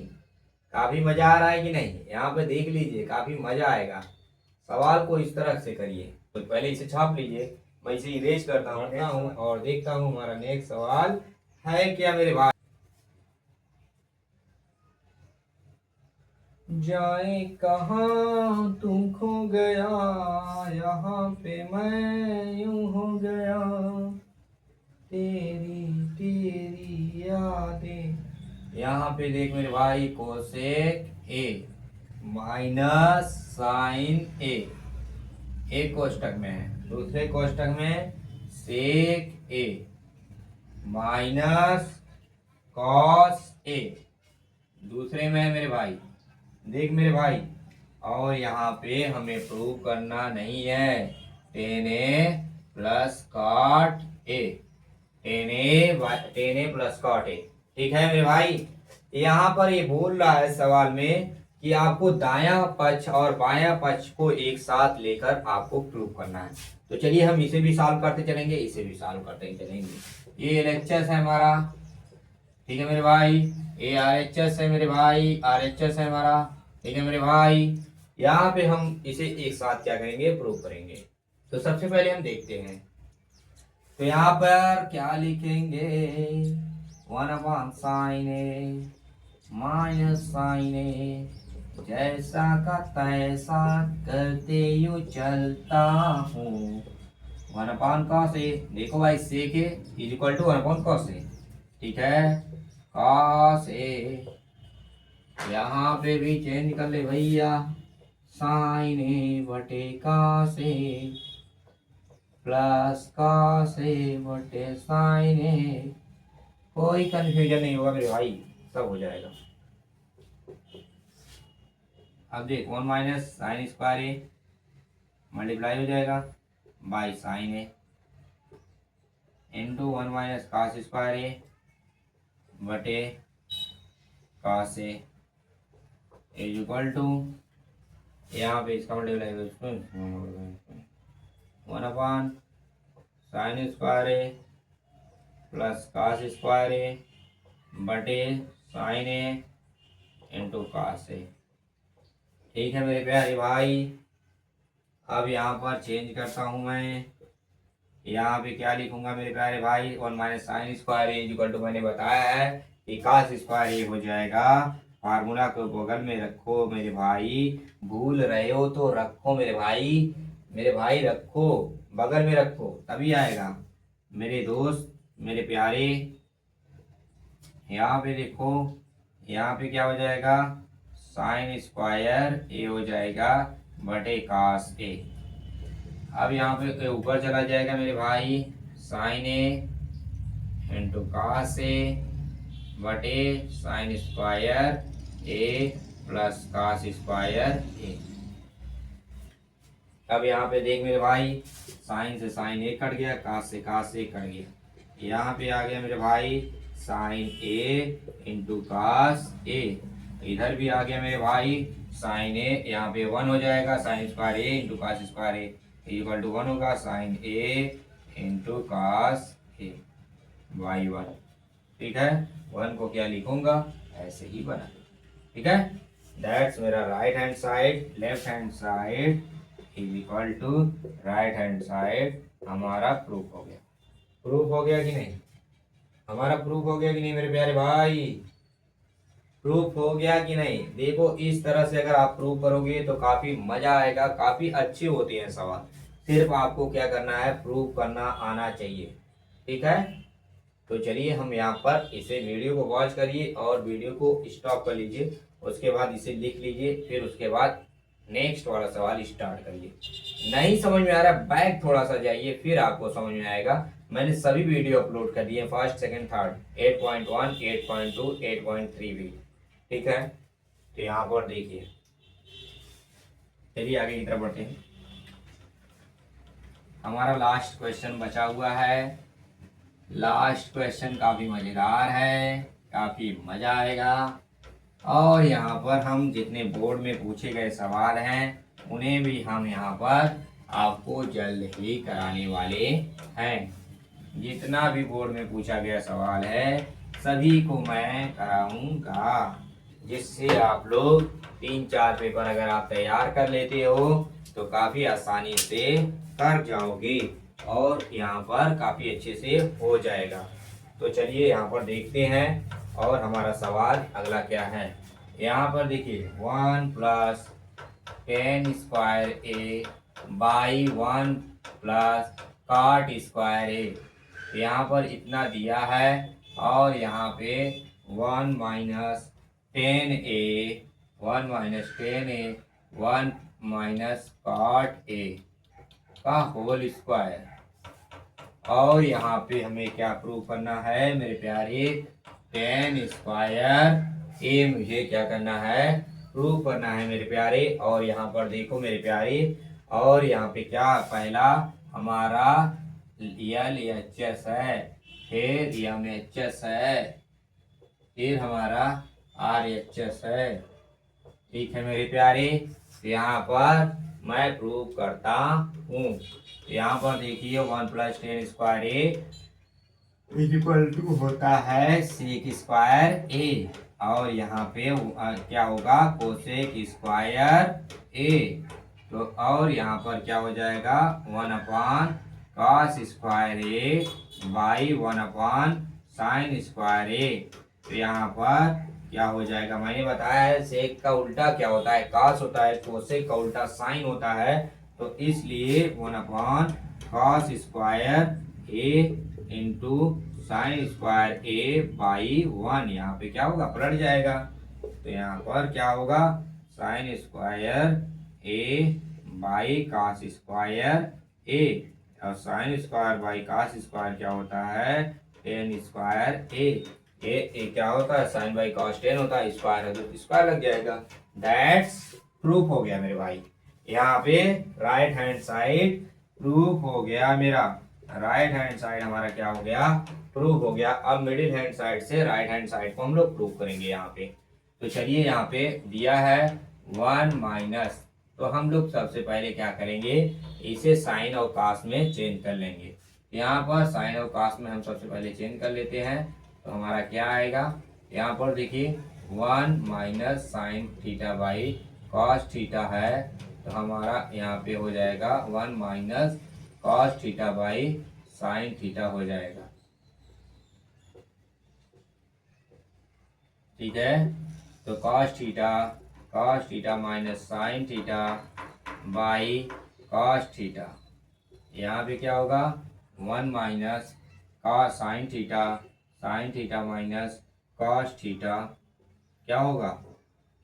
काफी मजा आ रहा है कि नहीं, यहाँ पे देख लीजिए काफी मजा आएगा। सवाल को इस तरह से करिए, तो पहले इसे छाप लीजिए, मैं इसे इरेज करता हूँ और देखता हूँ हमारा नेक्स्ट सवाल है क्या मेरे भाई। जाए कहाँ तुम खो गया, यहाँ पे मैं यूं हो गया, तेरी तेरी यादें। यहाँ पे देख मेरे भाई, कोसेक ए माइनस साइन ए, एक कोष्टक में है, दूसरे कोष्टक में सेक ए माइनस कॉस ए, दूसरे में है मेरे भाई। देख मेरे भाई, और यहाँ पे हमें प्रूव करना नहीं है, tan A plus cot A, tan A plus cot A. ठीक है मेरे भाई, यहाँ पर ये बोल रहा है सवाल में कि आपको दायां पक्ष और बायां पक्ष को एक साथ लेकर आपको प्रूव करना है। तो चलिए हम इसे भी सॉल्व करते चलेंगे, इसे भी सॉल्व करते चलेंगे। ये LHS है हमारा, ठीक है मेरे भाई, ये RHS है मेरे भाई, RHS है हमारा। ठीक है मेरे भाई, यहाँ पे हम इसे एक साथ क्या करेंगे, प्रूव करेंगे। तो सबसे पहले हम देखते हैं, तो यहाँ पर क्या लिखेंगे, 1 साइन ए माइनस साइन ए, जैसा का तैसा करते यूं चलता हूँ, 1 कॉस ए। देखो भाई सेक ए is equal to 1 cos A. ठीक है, कॉस ए, यहाँ पे भी चेंज कर ले भैया, साइन ए बटे cos A plus cos A बटे साइन ए। कोई कंफ्यूजन नहीं होगा मेरे भाई, सब हो जाएगा। अब देख 1 minus sine square A multiply हो जाएगा by sine A into 1 minus cos square A बटे cos A is equal to, यहाँ पे इसका multiply 1 upon sine square A plus cos square A बटे sine A into cos A. ठीक है मेरे प्यारे भाई, अब यहाँ पर चेंज करता हूँ मैं, यहाँ पे क्या लिखूंगा मेरे प्यारे भाई, 1 minus sine square A equal to मैंने बताया है कि कॉस स्क्वायर ए हो जाएगा। फार्मूला को बगल में रखो मेरे भाई, भूल रहे हो तो रखो मेरे भाई रखो, बगल में रखो तभी आएगा मेरे दोस्त मेरे प्यारे। यहाँ पे देखो, यहाँ पे क्या हो जाएगा, साइन स्क्वायर ए हो जाएगा बटे कॉस ए। अब यहाँ पे ऊपर चला जाएगा मेरे भाई, साइन ए इंटू कॉस ए बटे sine square A plus cos square A. अब यहाँ पे देख मेरे भाई, साइन से साइन ए कट गया, कॉस से कॉस ए कट गया, यहाँ पे आ गया मेरे भाई साइन ए इंटू कॉस ए, इधर भी आ गया मेरे भाई साइन ए, यहाँ पे 1 हो जाएगा, sine square A into cos square A equal to 1 होगा, sine A into cos A by 1। ठीक है, 1 को क्या लिखूंगा, ऐसे ही बना। ठीक है, दैट्स मेरा right hand side, left hand side is equal to right hand side. हमारा प्रूफ हो गया। प्रूफ हो गया कि नहीं, हमारा प्रूफ हो गया कि नहीं मेरे प्यारे भाई, प्रूफ हो गया कि नहीं। देखो इस तरह से अगर आप प्रूफ करोगे तो काफी मजा आएगा, काफी अच्छे होते हैं सवाल। सिर्फ आपको क्या करना है, प्रूफ करना आना चाहिए। ठीक है, तो चलिए हम यहाँ पर इसे वीडियो को वॉच करिए और वीडियो को स्टॉप कर लीजिए, उसके बाद इसे लिख लीजिए, फिर उसके बाद नेक्स्ट वाला सवाल स्टार्ट करिए। नहीं समझ में आ रहा, बैक थोड़ा सा जाइए, फिर आपको समझ में आएगा। मैंने सभी वीडियो अपलोड कर दिए, फर्स्ट सेकंड थर्ड, 8.1 8.2 8.3 भी। ठीक है, तो यहाँ पर देखिए, चलिए आगे की तरफ बढ़ते हैं। हमारा लास्ट क्वेश्चन बचा हुआ है। लास्ट क्वेश्चन काफी मजेदार है, काफी मजा आएगा, और यहाँ पर हम जितने बोर्ड में पूछे गए सवाल हैं उन्हें भी हम यहाँ पर आपको जल्द ही कराने वाले हैं। जितना भी बोर्ड में पूछा गया सवाल है सभी को मैं कराऊंगा, जिससे आप लोग 3-4 पेपर अगर आप तैयार कर लेते हो तो काफ़ी आसानी से कर जाओगे और यहाँ पर काफ़ी अच्छे से हो जाएगा। तो चलिए यहाँ पर देखते हैं और हमारा सवाल अगला क्या है। यहाँ पर देखिए 1 plus 10 square A by 1 plus cot square A, यहाँ पर इतना दिया है, और यहाँ पे 1 minus 10 A 1 minus cot A का होल स्क्वायर। और यहाँ पे हमें क्या प्रूव करना है मेरे प्यारे, 10 स्क्वायर ए मुझे क्या करना है, प्रूव करना है मेरे प्यारे। और यहाँ पर देखो मेरे प्यारे, और यहाँ पे क्या, पहला हमारा LHS है, फिर MHS है, फिर हमारा RHS है। ठीक है मेरे प्यारे, यहाँ पर मैं प्रूव करता हूँ। यहाँ पर देखिए 1 plus 10 square A equal to होता है सेक स्क्वायर ए, और यहाँ पे क्या होगा, कोसेक स्क्वायर ए। तो और यहाँ पर क्या हो जाएगा, 1 upon cos square A by 1 upon sine square A. तो यहाँ पर क्या हो जाएगा, मैंने बताया है सेक का उल्टा क्या होता है, कॉस होता है, कोसेक का उल्टा साइन होता है, तो इसलिए 1 upon cos square A into sine square A by 1, यहाँ पे क्या होगा, पलट जाएगा। तो यहाँ पर क्या होगा, sine square A by cos square A, और sine square by cos square क्या होता है, टेन स्क्वायर ए क्या होता है, साइन बाई कॉस टेन होता है, स्क्वायर है तो स्क्वायर लग जाएगा। दैट्स प्रूफ हो गया मेरे भाई। यहाँ पे राइट हैंड साइड प्रूफ हो गया मेरा, राइट हैंड साइड हमारा क्या हो गया, प्रूफ हो गया। अब मिडिल हैंड साइड से राइट हैंड साइड को हम लोग प्रूफ करेंगे यहाँ पे। तो चलिए यहाँ पे दिया है 1 माइनस, तो हम लोग सबसे पहले क्या करेंगे, इसे साइन और कास में चेंज कर लेंगे। यहाँ पर साइन और कास में हम सबसे पहले चेंज कर लेते हैं, तो हमारा क्या आएगा, यहाँ पर देखिए 1 minus sine theta by cos theta है, तो हमारा यहाँ पे हो जाएगा 1 minus cos theta by sine theta हो जाएगा। ठीक है, तो cos theta minus sine theta by cos theta, यहाँ पे क्या होगा 1 minus cos sine theta minus cos theta, क्या होगा,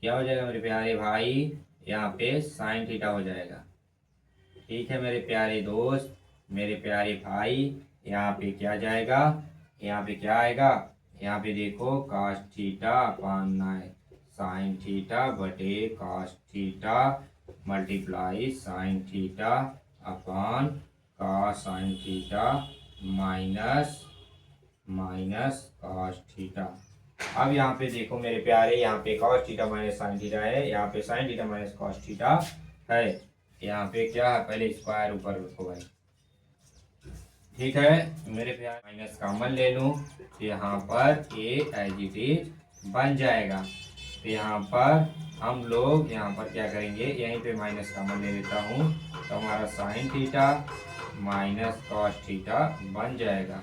क्या हो जाएगा मेरे प्यारे भाई, यहाँ पे साइन थीटा हो जाएगा। ठीक है मेरे प्यारे दोस्त, मेरे प्यारे भाई, यहाँ पे क्या जाएगा, यहाँ पे क्या आएगा, यहाँ पे देखो cos theta upon 9 sine theta बटे cos theta multiply sine theta upon cos sine theta minus cos theta. अब यहाँ पे देखो मेरे प्यारे, यहाँ पे cos theta minus sine theta है, यहाँ पे sine theta minus cos theta है, यहाँ पे क्या है, पहले स्क्वायर ऊपर रखो भाई। ठीक है मेरे प्यारे, माइनस कॉमन ले लूँ तो यहाँ पर ए एज इट इज बन जाएगा। तो यहाँ पर हम लोग यहाँ पर क्या करेंगे, यहीं पे माइनस कॉमन ले लेता हूँ, तो हमारा sign theta minus cos theta बन जाएगा,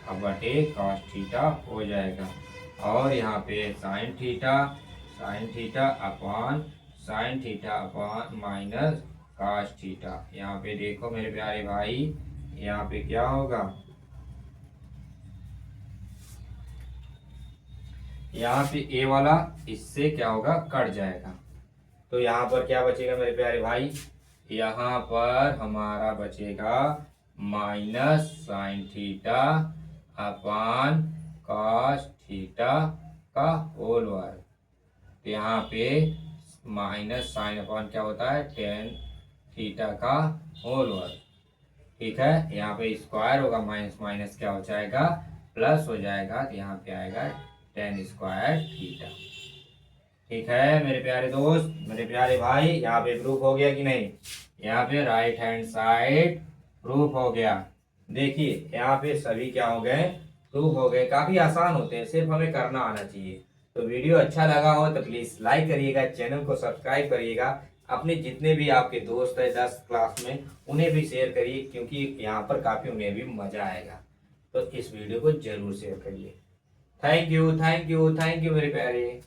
अब बटे कॉस थीटा हो जाएगा। और यहाँ पे sine theta upon minus cos theta, यहाँ पे देखो मेरे प्यारे भाई, यहाँ पे क्या होगा, यहाँ पे ए वाला इससे क्या होगा, कट जाएगा। तो यहाँ पर क्या बचेगा मेरे प्यारे भाई, यहाँ पर हमारा बचेगा minus sine theta upon cos theta का होल वर्ग। तो यहाँ पे माइनस साइन अपॉन क्या होता है, टेन थीटा का होल वर्ग। ठीक है, यहाँ पे स्क्वायर होगा, माइनस माइनस क्या हो जाएगा, प्लस हो जाएगा, तो यहाँ पे आएगा टेन स्क्वायर थीटा। ठीक है मेरे प्यारे दोस्त, मेरे प्यारे भाई, यहाँ पे प्रूफ हो गया कि नहीं, यहाँ पे राइट हैंड साइड प्रूफ हो गया। देखिए यहाँ पे सभी क्या हो गए, प्रूफ हो गए। काफी आसान होते हैं, सिर्फ हमें करना आना चाहिए। तो वीडियो अच्छा लगा हो तो प्लीज लाइक करिएगा, चैनल को सब्सक्राइब करिएगा, अपने जितने भी आपके दोस्त है 10 क्लास में उन्हें भी शेयर करिए, क्योंकि यहाँ पर काफी उन्हें भी मजा आएगा। तो इस वीडियो को जरूर शेयर करिए। थैंक यू मेरे प्यारे।